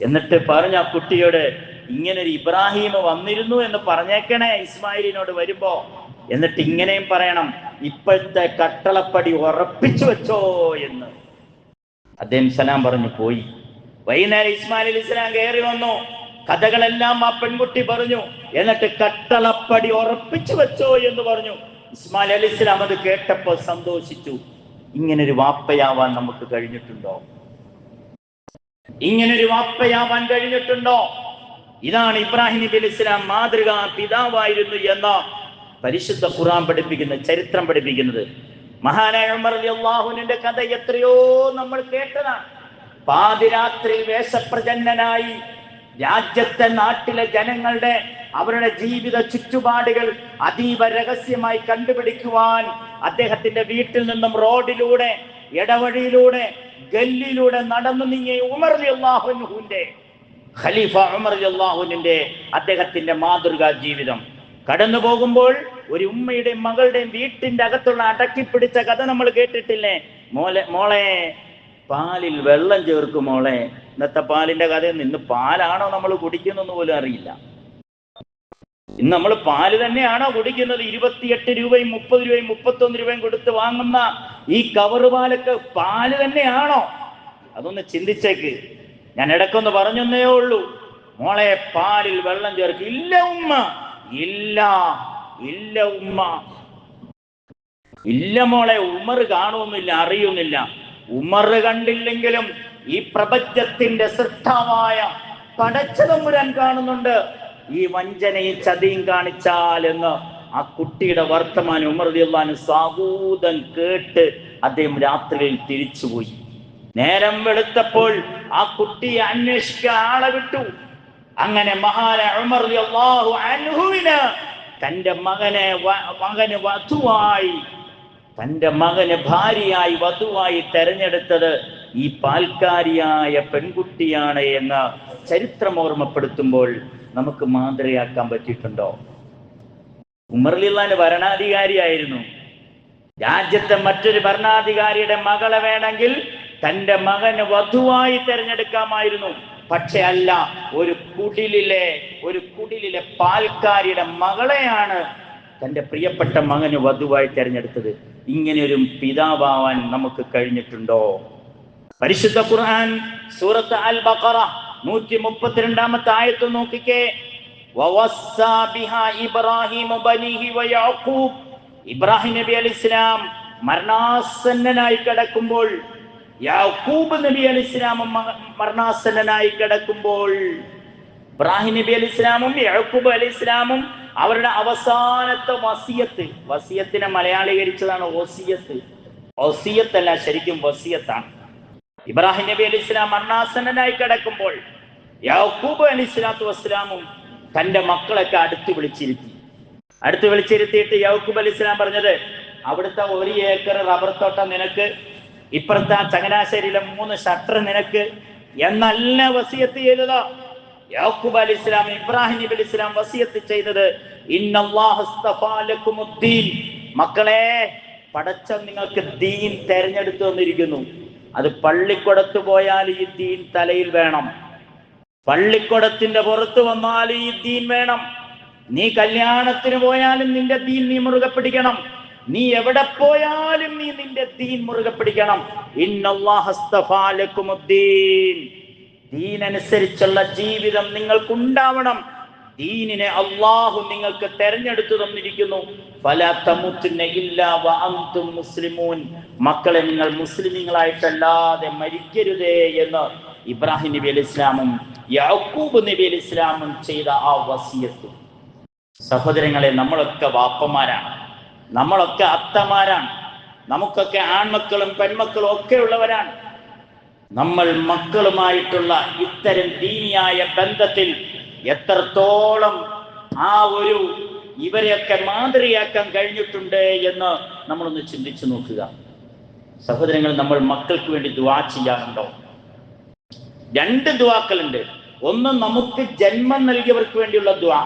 എന്നിട്ട് പറഞ്ഞ ആ കുട്ടിയോട്, ഇങ്ങനൊരു ഇബ്രാഹിം വന്നിരുന്നു എന്ന് പറഞ്ഞേക്കണേ ഇസ്മായിലിനോട് വരുമ്പോ. എന്നിട്ട് ഇങ്ങനെയും പറയണം, ഇപ്പോഴത്തെ കട്ടളപ്പടി ഉറപ്പിച്ചു വെച്ചോ എന്ന്. അദ്ദേഹം സലാം പറഞ്ഞു പോയി. വൈകുന്നേരം ഇസ്മായിൽ അലൈഹി സ്വലാം കയറി വന്നു. കഥകളെല്ലാം ആ പെൺകുട്ടി പറഞ്ഞു. എന്നിട്ട് കട്ടളപ്പടി ഉറപ്പിച്ചു വെച്ചോ എന്ന് പറഞ്ഞു. ഇസ്മായിൽ അലൈഹി സ്വലാം അത് കേട്ടപ്പോൾ സന്തോഷിച്ചു. ഇങ്ങനൊരു വാപ്പയാവാൻ നമുക്ക് കഴിഞ്ഞിട്ടുണ്ടോ? ഇങ്ങനൊരു വാപ്പയാവാൻ കഴിഞ്ഞിട്ടുണ്ടോ? ഇതാണ് ഇബ്രാഹിം നബി അലൈഹി സ്വലാം മാതൃകാ പിതാവായിരുന്നു എന്ന പരിശുദ്ധ ഖുർആൻ പഠിപ്പിക്കുന്ന, ചരിത്രം പഠിപ്പിക്കുന്നത്. മഹാനായ ഉമർ റളിയല്ലാഹു അൻഹുവിന്റെ കഥ എത്രയോ നമ്മൾ കേട്ടതാണ്. പാതിരാത്രി വേഷപ്രചന്നനായി രാജ്യത്തെ, നാട്ടിലെ ജനങ്ങളുടെ അവരുടെ ജീവിത ചുറ്റുപാടുകൾ അതീവ രഹസ്യമായി കണ്ടുപിടിക്കുവാൻ അദ്ദേഹത്തിന്റെ വീട്ടിൽ നിന്നും റോഡിലൂടെ, ഇടവഴിയിലൂടെ, ഗല്ലിലൂടെ നടന്നു നീങ്ങിയ ഉമർ റളിയല്ലാഹു അൻഹുവിന്റെ, ഖലീഫ ഉമർ റളിയല്ലാഹു അൻഹുവിന്റെ അദ്ദേഹത്തിന്റെ മാതൃകാ ജീവിതം കടന്നു പോകുമ്പോൾ ഒരു ഉമ്മയുടെയും മകളുടെയും വീട്ടിന്റെ അകത്തുള്ള അടക്കിപ്പിടിച്ച കഥ നമ്മൾ കേട്ടിട്ടില്ലേ? മോളെ പാലിൽ വെള്ളം ചേർക്കും മോളെ. ഇന്നത്തെ പാലിന്റെ കഥയിൽ നിന്ന് പാലാണോ നമ്മൾ കുടിക്കുന്നതെന്ന് പോലും അറിയില്ല. ഇന്ന് നമ്മൾ പാല് തന്നെയാണോ കുടിക്കുന്നത്? 28 രൂപയും 30 രൂപയും 31 രൂപയും കൊടുത്ത് വാങ്ങുന്ന ഈ കവറ് പാലൊക്കെ പാല് തന്നെയാണോ? അതൊന്ന് ചിന്തിച്ചേക്ക്. ഞാൻ ഇടയ്ക്കൊന്ന് പറഞ്ഞേ ഉള്ളൂ, മോളെ പാലിൽ വെള്ളം ചേർക്കും. ഇല്ല ഉമ്മ, ഇല്ല ഇല്ല ഉമ്മ, ഇല്ല മോളെ. ഉമർ കാണുന്നില്ല, അറിയുന്നില്ല. ഉമർ കണ്ടില്ലെങ്കിലും ഈ പ്രപഞ്ചത്തിന്റെ സൃഷ്ടാവായ പടച്ചതമ്പുരാൻ കാണുന്നുണ്ട്. ഈ വഞ്ചനയും ചതിയും കാണിച്ചാൽ എന്ന് ആ കുട്ടിയുടെ വർത്തമാനം ഉമർ റളിയല്ലാഹു അൻഹു സാഹൂദൻ കേട്ട് അദ്ദേഹം രാത്രിയിൽ തിരിച്ചുപോയി. നേരം വെളുത്തപ്പോൾ ആ കുട്ടിയെ അന്വേഷിക്കാൻ ആളെ വിട്ടു. അങ്ങനെ മഹാനായ ഉമർ റളിയല്ലാഹു അൻഹുവിന് തന്റെ മകന് വധുവായി, തന്റെ മകന് ഭാര്യയായി, വധുവായി തെരഞ്ഞെടുത്തത് ഈ പാൽക്കാരിയായ പെൺകുട്ടിയാണ് എന്ന് ചരിത്രം ഓർമ്മപ്പെടുത്തുമ്പോൾ നമുക്ക് മാതൃകയാക്കാൻ പറ്റിയിട്ടുണ്ടോ? ഉമർ റളിയല്ലാഹു അൻഹു ഭരണാധികാരിയായിരുന്നു. രാജ്യത്തെ മറ്റൊരു ഭരണാധികാരിയുടെ മകളെ വേണമെങ്കിൽ തന്റെ മകന് വധുവായി തെരഞ്ഞെടുക്കാമായിരുന്നു. പക്ഷെ അല്ല, ഒരു കുടിലിലെ പാൽക്കാരിയുടെ മകളെയാണ് തന്റെ പ്രിയപ്പെട്ട മകന് വധുവായി തെരഞ്ഞെടുത്തത്. ഇങ്ങനെയൊരു പിതാവാൻ നമുക്ക് കഴിഞ്ഞിട്ടുണ്ടോ? പരിശുദ്ധ ഖുർആൻ സൂറത്ത് അൽ ബഖറ 132 ആയത്ത് നോക്കിക്കേ. വവസ്സാ ബിഹാ ഇബ്രാഹിം ബനീഹി വയഅഖൂബ്. ഇബ്രാഹിം നബി അലൈഹിസ്സലാം മരണാസന്നനായി കിടക്കുമ്പോൾ, യാക്കൂബ് നബി അലൈഹിസ്സലാമും മരണാസന്നനായി കിടക്കുമ്പോൾ, ഇബ്രാഹിം നബി അലൈഹിസ്സലാമും യാക്കൂബ് അലൈഹിസ്സലാമും അവരുടെ അവസാനത്തെ വസിയത്ത്, വസിയത്തിനെ മലയാളീകരിച്ചതാണ് വസിയത്ത്. വസിയത്തല്ല, ശരിക്കും വസിയത്താണ്. ഇബ്രാഹിം നബി അലൈഹിസ്സലാം മരണാസന്നനായി കിടക്കുമ്പോൾ യാക്കൂബ് അലൈഹിസ്സലാത്തു വസ്സലാമും തന്റെ മക്കളൊക്കെ അടുത്ത് വിളിച്ചിരുത്തിയിട്ട് യാക്കൂബ് അലൈഹിസ്സലാം പറഞ്ഞത്, അവിടുത്തെ 1 ഏക്കർ റബ്ബർ തോട്ടം നിനക്ക്, ഇപ്പുറത്തെ ചങ്ങനാശ്ശേരിയിലെ 3 ഷട്ടർ നിനക്ക് എന്നല്ല വസിയത്ത് ചെയ്തത്. യാക്കൂബ് അലൈഹിസ്സലാം ഇബ്രാഹിം നബി അലൈഹിസ്സലാം വസിയത്ത് ചെയ്തത്, ഇന്നല്ലാഹു അസ്തഫാ ലക്കുമുദ്ദീൻ, മക്കളെ പടച്ചവൻ നിങ്ങൾക്ക് ദീൻ തെരഞ്ഞെടുത്തു വന്നിരിക്കുന്നു. അത് പള്ളിക്കുടത്ത് പോയാൽ ഈ ദീൻ തലയിൽ വേണം, പള്ളിക്കുടത്തിന്റെ പുറത്ത് വന്നാൽ ഈ ദീൻ വേണം. നീ കല്യാണത്തിന് പോയാലും നിന്റെ ദീൻ നീ മുറുകെ പിടിക്കണം. നീ എവിടെ പോയാലും നീ നിന്റെ ദീൻ മുറുകെ പിടിക്കണം. ഇന്നല്ലാഹു അസ്തഫാ ലക്കുമുദ്ദീൻ, ദീൻ അനുസരിച്ചുള്ള ജീവിതം നിങ്ങൾക്കുണ്ടാവണം. ദീനിനെ അള്ളാഹു നിങ്ങൾക്ക് തെരഞ്ഞെടുത്തു തന്നിരിക്കുന്നു. ഫലാ തമുത്തുന്ന ഇല്ലാ വഅൻതും മുസ്ലിമൂൻ, മക്കളെ നിങ്ങൾ മുസ്ലിമീങ്ങളായിട്ടല്ലാതെ മരിക്കരുതേ എന്ന് ഇബ്രാഹിം നബി അലൈഹി ഇസ്ലാമും യാക്കൂബ് നബി അലൈഹി ഇസ്ലാമും ചെയ്ത ആ വസിയത്ത്. സഹോദരങ്ങളെ, നമ്മളൊക്കെ വാപ്പമാരാണ്, നമ്മളൊക്കെ അത്തമാരാണ്, നമുക്കൊക്കെ ആൺമക്കളും പെൺമക്കളും ഒക്കെ ഉള്ളവരാണ്. നമ്മൾ മക്കളുമായിട്ടുള്ള ഇത്തരം ദീനിയായ ബന്ധത്തിൽ എത്രത്തോളം ഇവരെയൊക്കെ മാതൃകയാക്കാൻ കഴിഞ്ഞിട്ടുണ്ട് എന്ന് നമ്മളൊന്ന് ചിന്തിച്ചു നോക്കുക. സഹോദരങ്ങൾ, നമ്മൾ മക്കൾക്ക് വേണ്ടി ദുആ ചെയ്യാറുണ്ടോ? 2 ദുആക്കളുണ്ട്. ഒന്ന്, നമുക്ക് ജന്മം നൽകിയവർക്ക് വേണ്ടിയുള്ള ദുആ.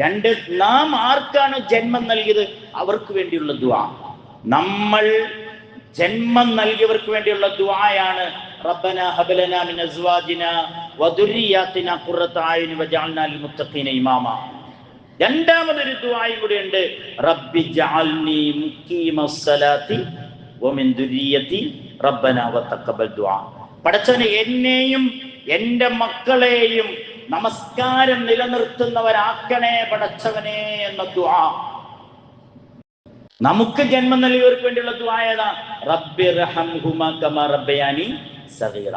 2, നാം ആർക്കാണ് ജന്മം നൽകിയത് അവർക്ക് വേണ്ടിയുള്ള ദുആ. നമ്മൾ ജന്മം നൽകിയവർക്ക് വേണ്ടിയുള്ള ദുആയാണ് റബ്ബനാ ഹബ് ലനാ മിൻ അസ്വാജിനാ വദുരിയാതിനാ ഖുറത അയ്യുനി വജഅൽനാ ലിൽ മുത്തഖീന ഇമാമ. രണ്ടാമതൊരു ദുആയും കൂടി ഉണ്ട്, റബ്ബി ജഅൽനി മുഖീമസ്സലാത്തി വമിൻ ദുരിയതി റബ്ബനാ വതഖബ്ബൽ ദുആ. പടച്ചവനെ, എന്നെയും എൻ്റെ മക്കളെയും നമസ്കാരം നിലനിർത്തുന്നവരാക്കണേ പടച്ചവനെ എന്ന ദുആ. നമുക്ക് ജന്മം നൽകിയവർക്ക് വേണ്ടിയുള്ള ദുആ ഏതാ? റബ്ബിർഹംഹുമാ കമാ റബ്ബയാനി സഗീറ.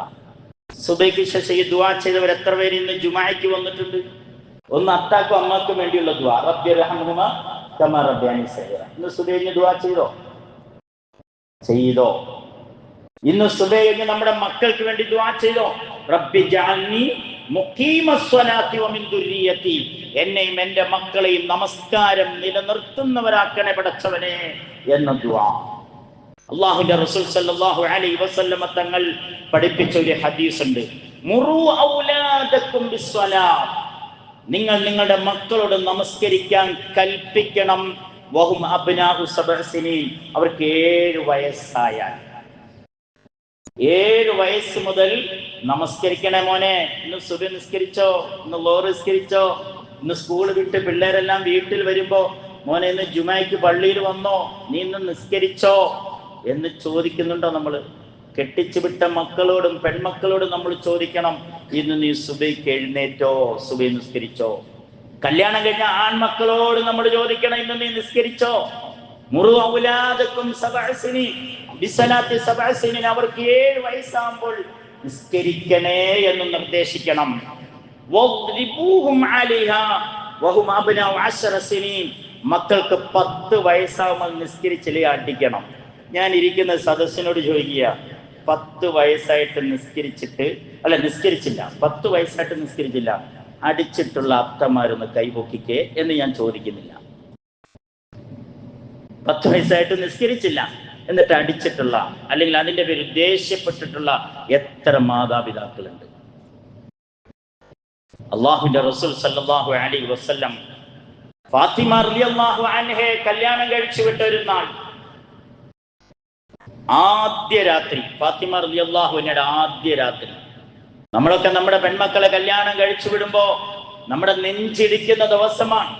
സുബൈക്ക് ശേഷം ഈ ദുആ ചെയ്തവർ എത്ര പേര് ഇന്ന് ജുമാഅയ്ക്ക് വന്നിട്ടുണ്ട്? ഒന്ന് അത്താക്കും അമ്മക്കും വേണ്ടിയുള്ള ദുആ, റബ്ബിർഹംഹുമാ കമാ റബ്ബയാനി സഗീറ. ഇന്ന് സുബൈക്ക് ദുആ ചെയ്തോ? ഇന്ന് സുബൈക്ക് നമ്മുടെ മക്കൾക്ക് വേണ്ടി ദുആ ചെയ്തോ? റബ്ബി ജഅൽനി മുഖീമസ്സലാത്തി വമിൻ ദുരിയതി, എന്നെയും എൻ്റെ മക്കളെയും നമസ്കാരം നിലനിർത്തുന്നവരാക്കണേ പടച്ചവനെ എന്ന ദുആ. അല്ലാഹുവിന്റെ റസൂൽ സല്ലല്ലാഹു അലൈഹി വസല്ലമ തങ്ങൾ പഠിപ്പിച്ച ഒരു ഹദീസ് ഉണ്ട്, മുറു ഔലാദക്കും ബിസ്സലാത്ത്, നിങ്ങൾ നിങ്ങളുടെ മക്കളോട് നമസ്കരിക്കാൻ കൽപ്പിക്കണം. വഹും അബ്നാഉ സബ്അ സിനീൻ, അവർക്ക് 7 വയസ്സായാൽ. 7 വയസ്സ് മുതൽ നമസ്കരിക്കണേ മോനെ. ഇന്ന് സുബഹി നിസ്കരിച്ചോ? ഇന്ന് ലോഹർ നിസ്കരിച്ചോ? ഇന്ന് സ്കൂൾ വിട്ട് പിള്ളേരെല്ലാം വീട്ടിൽ വരുമ്പോ മോനെ ഇന്ന് ജുമായ്ക്ക് പള്ളിയിൽ വന്നോ? നീ ഇന്ന് നിസ്കരിച്ചോ എന്ന് ചോദിക്കുന്നുണ്ടോ? നമ്മൾ കെട്ടിച്ചു വിട്ട മക്കളോടും പെൺമക്കളോടും നമ്മൾ ചോദിക്കണം, ഇന്ന് നീ സുബഹിക്ക് എഴുന്നേറ്റോ? സുബഹി നിസ്കരിച്ചോ? കല്യാണം കഴിഞ്ഞ ആൺമക്കളോട് നമ്മൾ ചോദിക്കണം, ഇന്ന് നീ നിസ്കരിച്ചോ? മുറു ഔലാദക്കും സബ്അ സിനീൻ ബിസ്സലാത്തി സബ്അ സിനീൻ, അവർക്ക് 7 വയസ്സാകുമ്പോൾ നിസ്കരിക്കണേ എന്ന് നിർദ്ദേശിക്കണം. വദ്രിബൂഹും അലൈഹാ വഹും അബ്നാഉ 10 സിനീൻ, മക്കൾക്ക് 10 വയസ്സാകുമ്പോൾ നിസ്കരിച്ചില്ലേ അടിക്കണം. ഞാൻ ഇരിക്കുന്ന സദസ്സിനോട് ചോദിക്കുക, 10 വയസ്സായിട്ട് നിസ്കരിച്ചില്ല, 10 വയസ്സായിട്ട് നിസ്കരിച്ചില്ല, അടിച്ചിട്ടുള്ള അത്തമാരൊന്ന് കൈപൊക്കിക്കേ എന്ന് ഞാൻ ചോദിക്കുന്നില്ല. 10 വയസ്സായിട്ട് നിസ്കരിച്ചില്ല എന്നിട്ട് അടിച്ചിട്ടുള്ള, അല്ലെങ്കിൽ അതിന്റെ പേര് ദേഷ്യപ്പെട്ടിട്ടുള്ള എത്ര മാതാപിതാക്കളുണ്ട്? അല്ലാഹുവിന്റെ റസൂൽ സല്ലല്ലാഹു അലൈഹി വസല്ലം ഫാത്തിമ റളിയല്ലാഹു അൻഹയെ കല്യാണം കഴിച്ചു വിട്ട ഒരു നാൾ, ആദ്യ രാത്രി, ഫാത്തിമ റളിയല്ലാഹു അൻഹയുടെ ആദ്യ രാത്രി. നമ്മളൊക്കെ നമ്മുടെ പെൺമക്കളെ കല്യാണം കഴിച്ചു വിടുമ്പോ നമ്മുടെ നെഞ്ചിടിക്കുന്ന ദിവസമാണ്,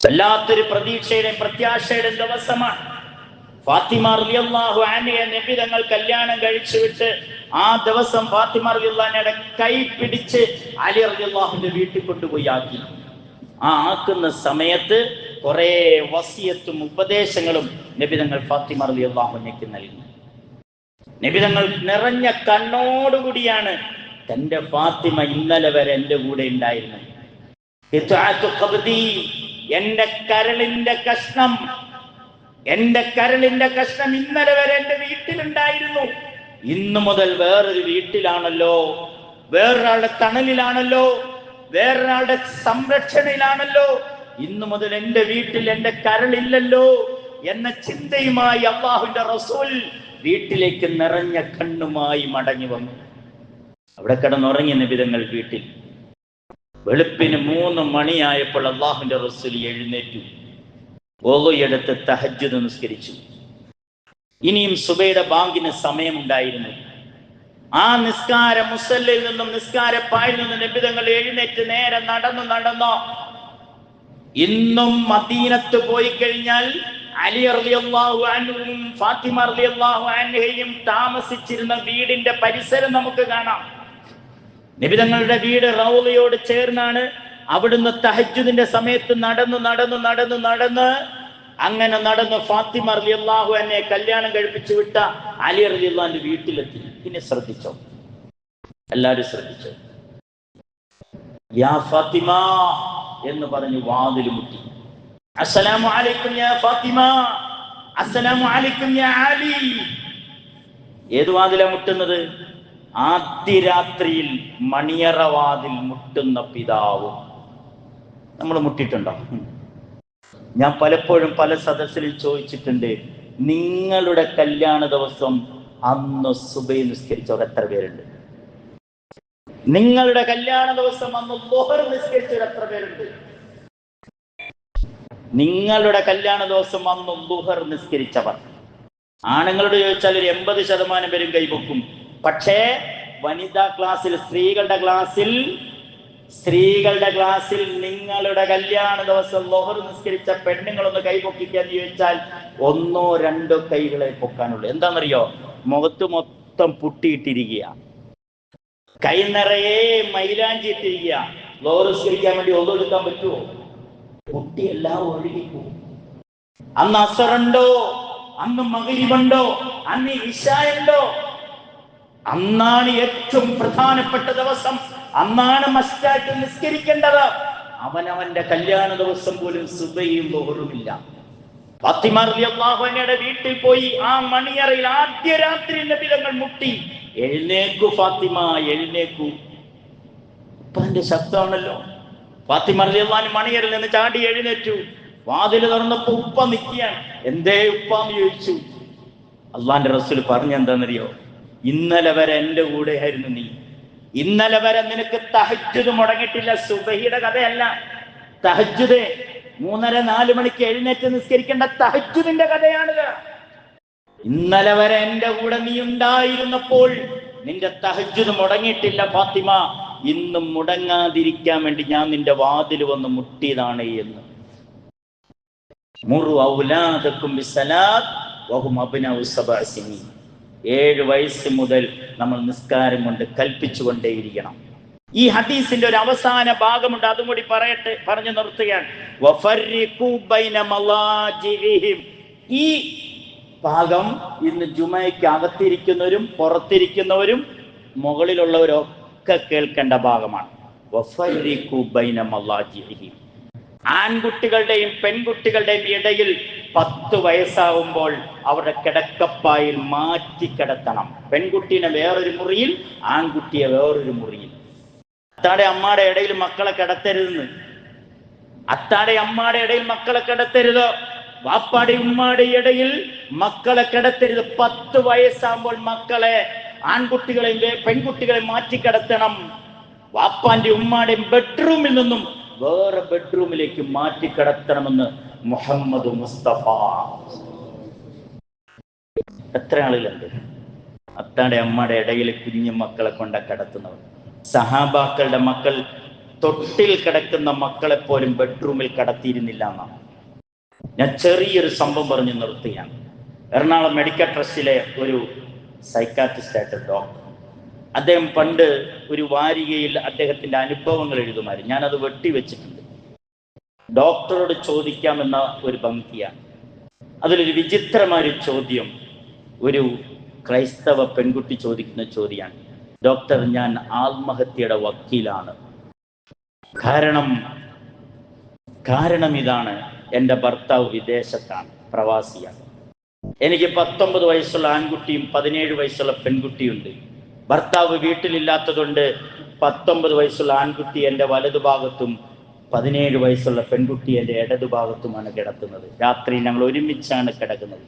വല്ലാത്തൊരു പ്രതീക്ഷയുടെയും പ്രത്യാശയുടെയും ദിവസമാണ്. ഫാത്തിമ റളിയല്ലാഹു അൻഹയെ നബി തങ്ങൾ കല്യാണം കഴിച്ചു വിട്ട് ആ ദിവസം ഫാത്തിമ റളിയല്ലാഹു അൻഹയുടെ കൈ പിടിച്ച് അലി റളിയല്ലാഹുവിന്റെ വീട്ടിൽ കൊണ്ടുപോയി ആക്കി. ആ ആക്കുന്ന സമയത്ത് കുറെ വസിയത്തും ഉപദേശങ്ങളും നബി തങ്ങൾ ഫാത്തിമ റളിയല്ലാഹു അൻഹയ്ക്ക് നൽകി. നബി തങ്ങൾ നിറഞ്ഞ കണ്ണോടുകൂടിയാണ് തന്റെ ഫാത്തിമ ഇന്നലെ വരെ എൻ്റെ കൂടെ ഉണ്ടായിരുന്നു. എന്റെ കരളിന്റെ കഷ്ണം ഇന്നലെ വരെ എന്റെ വീട്ടിലുണ്ടായിരുന്നു. ഇന്നു മുതൽ വേറൊരു വീട്ടിലാണല്ലോ, വേറൊരാളുടെ തണലിലാണല്ലോ, വേറൊരാളുടെ സംരക്ഷണയിലാണല്ലോ. ഇന്നു മുതൽ എന്റെ വീട്ടിൽ എന്റെ കരളില്ലല്ലോ എന്ന ചിന്തയുമായി അല്ലാഹുവിന്റെ റസൂൽ വീട്ടിലേക്ക് നിറഞ്ഞ കണ്ണുമായി മടങ്ങി വന്നു. അവിടെ കിടന്നുറങ്ങിയ നബി തങ്ങൾ വീട്ടിൽ. വെളുപ്പിന് 3 മണിയായപ്പോൾ അല്ലാഹുവിന്റെ റസൂൽ എഴുന്നേറ്റു, ഓളയെടുത്ത് തഹജ്ജുദ് നിസ്കരിച്ചു. ഇനിയും സുബൈയുടെ ബാങ്കിന് സമയമുണ്ടായിരുന്നു. ആ നിസ്കാര മുസല്ലയിൽ നിന്നും നിസ്കാരപ്പായിൽ നിന്നും നബി തങ്ങൾ എഴുന്നേറ്റ് നേരെ നടന്നു. ഇന്നും മദീനത്ത് പോയി കഴിഞ്ഞാൽ അലി റളിയല്ലാഹു അൻഹുവും ഫാത്തിമ റളിയല്ലാഹു അൻഹയും താമസിച്ചിരുന്ന വീടിന്റെ പരിസരം നമുക്ക് കാണാം. നബി തങ്ങളുടെ വീട് റൗളയോട് ചേർന്നാണ്. അവിടുന്ന് തഹജ്ജുദിന്റെ സമയത്ത് നടന്ന് അങ്ങനെ നടന്ന് ഫാത്തിമ റളിയല്ലാഹു അൻഹയെ കല്യാണം കഴിപ്പിച്ചു വിട്ട അലി റളിയല്ലാഹുവിന്റെ വീട്ടിലെത്തി. പിന്നെ ശ്രദ്ധിച്ചോ, എല്ലാവരും ശ്രദ്ധിച്ചോ. യാ ഫാത്തിമ എന്ന് പറഞ്ഞു വാതിൽ മുട്ടി. അസ്സലാമു അലൈക്കും യാ ഫാത്തിമ, അസ്സലാമു അലൈക്കും യാ അലി. ഏത് വാതിലാ മുട്ടുന്നത്? ആദ്യ രാത്രിയിൽ മണിയറ വാതിൽ മുട്ടുന്ന പിതാവ്. നമ്മൾ മുട്ടിയിട്ടുണ്ടോ? ഞാൻ പലപ്പോഴും പല സദസ്സിൽ ചോദിച്ചിട്ടുണ്ട്, നിങ്ങളുടെ കല്യാണ ദിവസം അന്ന് സുബഹി നിസ്കരിച്ചവർ എത്ര പേരുണ്ട്? നിങ്ങളുടെ കല്യാണ ദിവസം അന്ന് ളുഹർ നിസ്കരിച്ചവർ എത്ര പേരുണ്ട്? നിങ്ങളുടെ കല്യാണ ദിവസം അന്ന് ളുഹർ നിസ്കരിച്ചവർ ആണുങ്ങളോട് ചോദിച്ചാൽ ഒരു 80% പേരും കൈവക്കും. പക്ഷേ വനിതാ ക്ലാസ്സിൽ, സ്ത്രീകളുടെ ക്ലാസ്സിൽ നിങ്ങളുടെ കല്യാണ ദിവസം ളുഹർ നിസ്കരിച്ച പെണ്ണുങ്ങളൊന്ന് കൈപൊക്കിക്കാന്ന് ചോദിച്ചാൽ 1-2 കൈകളെ പൊക്കാനുള്ളൂ. എന്താണെന്നറിയോ? മുഖത്ത് മൊത്തം പുട്ടിയിട്ടിരിക്കുക, കൈ നിറയെ മൈലാഞ്ചി ഇട്ടിരിക്കുക. ളുഹർ നിസ്കരിക്കാൻ വേണ്ടി ഒന്നെടുക്കാൻ പറ്റുമോ? കുട്ടിയെല്ലാം ഒഴുകിപ്പോകും. അന്ന് അസറുണ്ടോ, അന്ന് മഗ്‌രിബുണ്ടോ, അന്ന് ഇശായുണ്ടോ? അന്നാണ് ഏറ്റവും പ്രധാനപ്പെട്ട ദിവസം, അന്നാണ് മസ്റ്റായിട്ട് നിസ്കരിക്കേണ്ടത്. അവനവന്റെ കല്യാണ ദിവസം പോലും സുബഹിയും ളുഹറുമില്ല. ഫാത്തിമ റളിയല്ലാഹു അൻഹയുടെ വീട്ടിൽ പോയി ആ മണിയറയിൽ ആദ്യ രാത്രി നബി തങ്ങൾ മുട്ടി. എഴുന്നേക്കൂ ഫാത്തിമ, എഴുന്നേക്കൂ. ഉപ്പാന്റെ ശബ്ദമാണല്ലോ. ഫാത്തിമ റളിയല്ലാഹു അൻഹ മണിയറയിൽ നിന്ന് ചാടി എഴുന്നേറ്റു. വാതിൽ തുറന്നപ്പോ ഉപ്പ നിൽക്കുകയാണ്. എന്തേ ഉപ്പാന്ന് ചോദിച്ചു. അള്ളാന്റെ റസൂൽ പറഞ്ഞെന്താണെന്നറിയോ? ഇന്നലെ വരെ എന്റെ കൂടെയായിരുന്നു നീ, ഇന്നലെ വരെ നിനക്ക് തഹജ്ജുദ് മുടങ്ങിയിട്ടില്ല. സുബഹിയുടെ കഥയല്ല, തഹജ്ജുദ് 3-4 മണിക്ക് എഴുന്നേറ്റ് നിസ്കരിക്കേണ്ട തഹജ്ജുദിന്റെ കഥയാണിത്. ഇന്നലെ വരെ എന്റെ കൂടെ നീ ഉണ്ടായിരുന്നപ്പോൾ നിന്റെ തഹജ്ജുദ് മുടങ്ങിയിട്ടില്ല ഫാത്തിമ. ഇന്നും മുടങ്ങാതിരിക്കാൻ വേണ്ടി ഞാൻ നിന്റെ വാതിൽ വന്ന് മുട്ടിയതാണ് എന്ന്. മുറു ഔലാദക്കും ബിസ്സലാത്ത് വഹും അബ്നഉ 7 സിനീൻ. 7 വയസ്സ് മുതൽ നമ്മൾ നിസ്കാരം കൊണ്ട് കൽപ്പിച്ചുകൊണ്ടേയിരിക്കണം. ഈ ഹദീസിന്റെ ഒരു അവസാന ഭാഗമുണ്ട്, അതും കൂടി പറഞ്ഞു നിർത്തുകയാണ്. വഫർരിഖൂ ബൈന മലാജിഇഹിം. ഈ ഭാഗം ഇന്ന് ജുമയ്ക്ക് അകത്തിരിക്കുന്നവരും പുറത്തിരിക്കുന്നവരും മുകളിലുള്ളവരൊക്കെ കേൾക്കേണ്ട ഭാഗമാണ്. വഫർരിഖൂ ബൈന മലാജിഇഹിം. ആൺകുട്ടികളുടെയും പെൺകുട്ടികളുടെയും ഇടയിൽ 10 വയസ്സാവുമ്പോൾ അവരുടെ കിടക്കപ്പായിൽ മാറ്റി കിടത്തണം. പെൺകുട്ടീനെ വേറൊരു മുറിയിൽ, ആൺകുട്ടിയെ വേറൊരു മുറിയിൽ. അത്താടെ അമ്മാടെ ഇടയിൽ മക്കളെ കിടത്തരുതെന്ന്. വാപ്പാടെ ഉമ്മാടെ ഇടയിൽ മക്കളെ കിടത്തരുത്. 10 വയസ്സാകുമ്പോൾ മക്കളെ, ആൺകുട്ടികളെയും പെൺകുട്ടികളെ മാറ്റി കിടത്തണം. വാപ്പാന്റെ ഉമ്മാടെയും ബെഡ്റൂമിൽ നിന്നും വേറെ ബെഡ്റൂമിലേക്ക് മാറ്റി കിടത്തണമെന്ന് മുഹമ്മദ് മുസ്തഫ. എത്ര ആളുകളുണ്ട് അത്താടെ അമ്മയുടെ ഇടയിൽ കുഞ്ഞു മക്കളെ കൊണ്ട കിടത്തുന്നവർ? സഹാബാക്കളുടെ മക്കൾ തൊട്ടിൽ കിടക്കുന്ന മക്കളെ പോലും ബെഡ്റൂമിൽ കടത്തിയിരുന്നില്ല എന്നാണ്. ഞാൻ ചെറിയൊരു സംഭവം പറഞ്ഞു നിർത്തുകയാണ്. എറണാകുളം മെഡിക്കൽ ട്രസ്റ്റിലെ ഒരു സൈക്കാട്രിസ്റ്റ് ആയിട്ട് ഡോക്ടർ, അദ്ദേഹം പണ്ട് ഒരു വാരികയിൽ അദ്ദേഹത്തിന്റെ അനുഭവങ്ങൾ എഴുതുമായിരുന്നു. ഞാനത് വെട്ടിവെച്ചിട്ടുണ്ട്. ഡോക്ടറോട് ചോദിക്കാമെന്ന ഒരു ഭംഗിയാണ്. അതിലൊരു വിചിത്രമായ ചോദ്യം ഒരു ക്രൈസ്തവ പെൺകുട്ടി ചോദിക്കുന്ന ചോദ്യമാണ്. ഡോക്ടർ, ഞാൻ ആത്മഹത്യയുടെ വക്കീലാണ്. കാരണം ഇതാണ്, എൻ്റെ ഭർത്താവ് വിദേശത്താണ്, പ്രവാസിയാണ്. എനിക്ക് 19 വയസ്സുള്ള ആൺകുട്ടിയും 17 വയസ്സുള്ള പെൺകുട്ടിയുണ്ട്. ഭർത്താവ് വീട്ടിലില്ലാത്തതുകൊണ്ട് 19 വയസ്സുള്ള ആൺകുട്ടി എൻ്റെ വലതുഭാഗത്തും 17 വയസ്സുള്ള പെൺകുട്ടി എൻ്റെ ഇടതുഭാഗത്തുമാണ് കിടത്തുന്നത്. രാത്രി ഞങ്ങൾ ഒരുമിച്ചാണ് കിടക്കുന്നത്.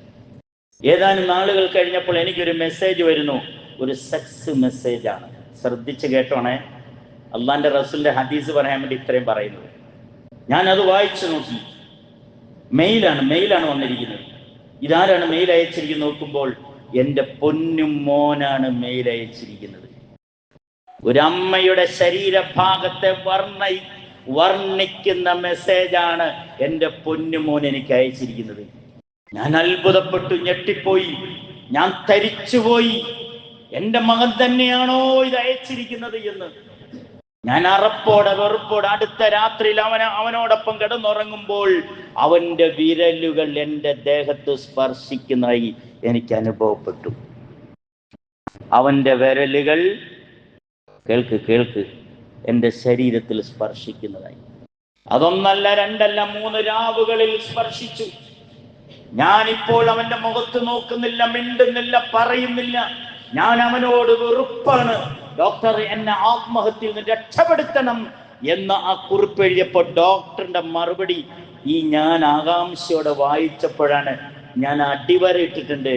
ഏതാനും നാളുകൾ കഴിഞ്ഞപ്പോൾ എനിക്കൊരു മെസ്സേജ് വരുന്നു. ഒരു സെക്സ് മെസ്സേജാണ്. ശ്രദ്ധിച്ച് കേട്ടോണേ. അള്ളാന്റെ റസൂലിന്റെ ഹദീസ് പറയാൻ വേണ്ടി ഇത്രയും പറയുന്നത്. ഞാനത് വായിച്ചു നോക്കി. മെയിലാണ് വന്നിരിക്കുന്നത്. ഇതാരാണ് മെയിൽ അയച്ചിരിക്കുന്നത് നോക്കുമ്പോൾ എൻ്റെ പൊന്നും മോനാണ് മെയിൽ അയച്ചിരിക്കുന്നത്. ഒരമ്മയുടെ ശരീരഭാഗത്തെ വർണ്ണിക്കുന്ന മെസ്സേജാണ് എൻ്റെ പൊന്നുമോൻ എനിക്ക് അയച്ചിരിക്കുന്നത്. ഞാൻ അത്ഭുതപ്പെട്ടു, ഞെട്ടിപ്പോയി, ഞാൻ തരിച്ചുപോയി. എൻ്റെ മകൻ തന്നെയാണോ ഇത് അയച്ചിരിക്കുന്നത് എന്ന് ഞാൻ അറപ്പോടെ വെറുപ്പോടെ അടുത്ത രാത്രിയിൽ അവനോടൊപ്പം കിടന്നുറങ്ങുമ്പോൾ അവന്റെ വിരലുകൾ എൻ്റെ ദേഹത്ത് സ്പർശിക്കുന്നതായി എനിക്ക് അനുഭവപ്പെട്ടു. അവന്റെ വിരലുകൾ കേൾക്ക് എൻ്റെ ശരീരത്തിൽ സ്പർശിക്കുന്നതായി. അതൊന്നല്ല, രണ്ടല്ല, 3 രാവുകളിൽ സ്പർശിച്ചു. ഞാനിപ്പോൾ അവന്റെ മുഖത്ത് നോക്കുന്നില്ല, മിണ്ടുന്നില്ല, പറയുന്നില്ല. ഞാൻ അവനോട് വെറുപ്പാണ്. ഡോക്ടർ, എന്നെ ആത്മഹത്യയിൽ നിന്ന് രക്ഷപ്പെടുത്തണം എന്ന് ആ കുറിപ്പ് എഴുതിയപ്പോൾ ഡോക്ടറിന്റെ മറുപടി ഞാൻ ആകാംക്ഷയോടെ വായിച്ചപ്പോഴാണ് ഞാൻ അടിവര ഇട്ടിട്ടുണ്ട്,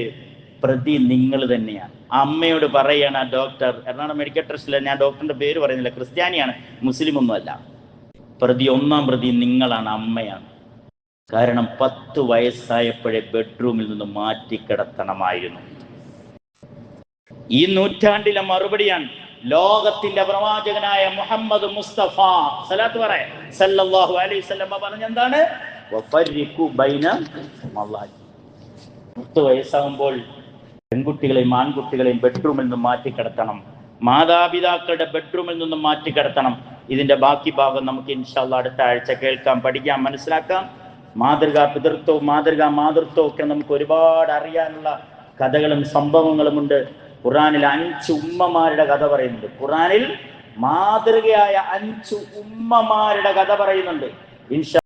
പ്രതി നിങ്ങൾ തന്നെയാണ്. അമ്മയോട് പറയാണ് ആ ഡോക്ടർ, എറണാകുളം മെഡിക്കൽ ട്രസ്റ്റിലെ, ഞാൻ ഡോക്ടറിന്റെ പേര് പറയുന്നില്ല, ക്രിസ്ത്യാനിയാണ്, മുസ്ലിം ഒന്നുമല്ല. ഒന്നാം പ്രതി നിങ്ങളാണ്, അമ്മയാണ്. കാരണം 10 വയസ്സായപ്പോഴേ ബെഡ്റൂമിൽ നിന്ന് മാറ്റിക്കിടത്തണമായിരുന്നു. ഈ നൂറ്റാണ്ടിലെ മറുപടിയാണ് ലോകത്തിന്റെ പ്രവാചകനായ മുഹമ്മദ് മുസ്തഫ സല്ലല്ലാഹു അലൈഹി വസല്ലം പറഞ്ഞെന്താണ്? 10 വയസ്സാകുമ്പോൾ പെൺകുട്ടികളെയും ആൺകുട്ടികളെയും ബെഡ്റൂമിൽ നിന്ന് മാറ്റിക്കിടത്തണം, മാതാപിതാക്കളുടെ ബെഡ്റൂമിൽ നിന്ന് മാറ്റിക്കിടത്തണം. ഇതിന്റെ ബാക്കി ഭാഗം നമുക്ക് ഇൻഷാ അല്ലാഹ് അടുത്ത ആഴ്ച കേൾക്കാം, പഠിക്കാം, മനസ്സിലാക്കാം. മാതൃകാ പിതൃത്വവും മാതൃകാ മാതൃത്വവും ഒക്കെ നമുക്ക് ഒരുപാട് അറിയാനുള്ള കഥകളും സംഭവങ്ങളുമുണ്ട്. ഖുർആനിൽ 5 ഉമ്മമാരുടെ കഥ പറയുന്നുണ്ട്. ഖുർആനിൽ മാതൃകയായ 5 ഉമ്മമാരുടെ കഥ പറയുന്നുണ്ട്. ഇൻഷാ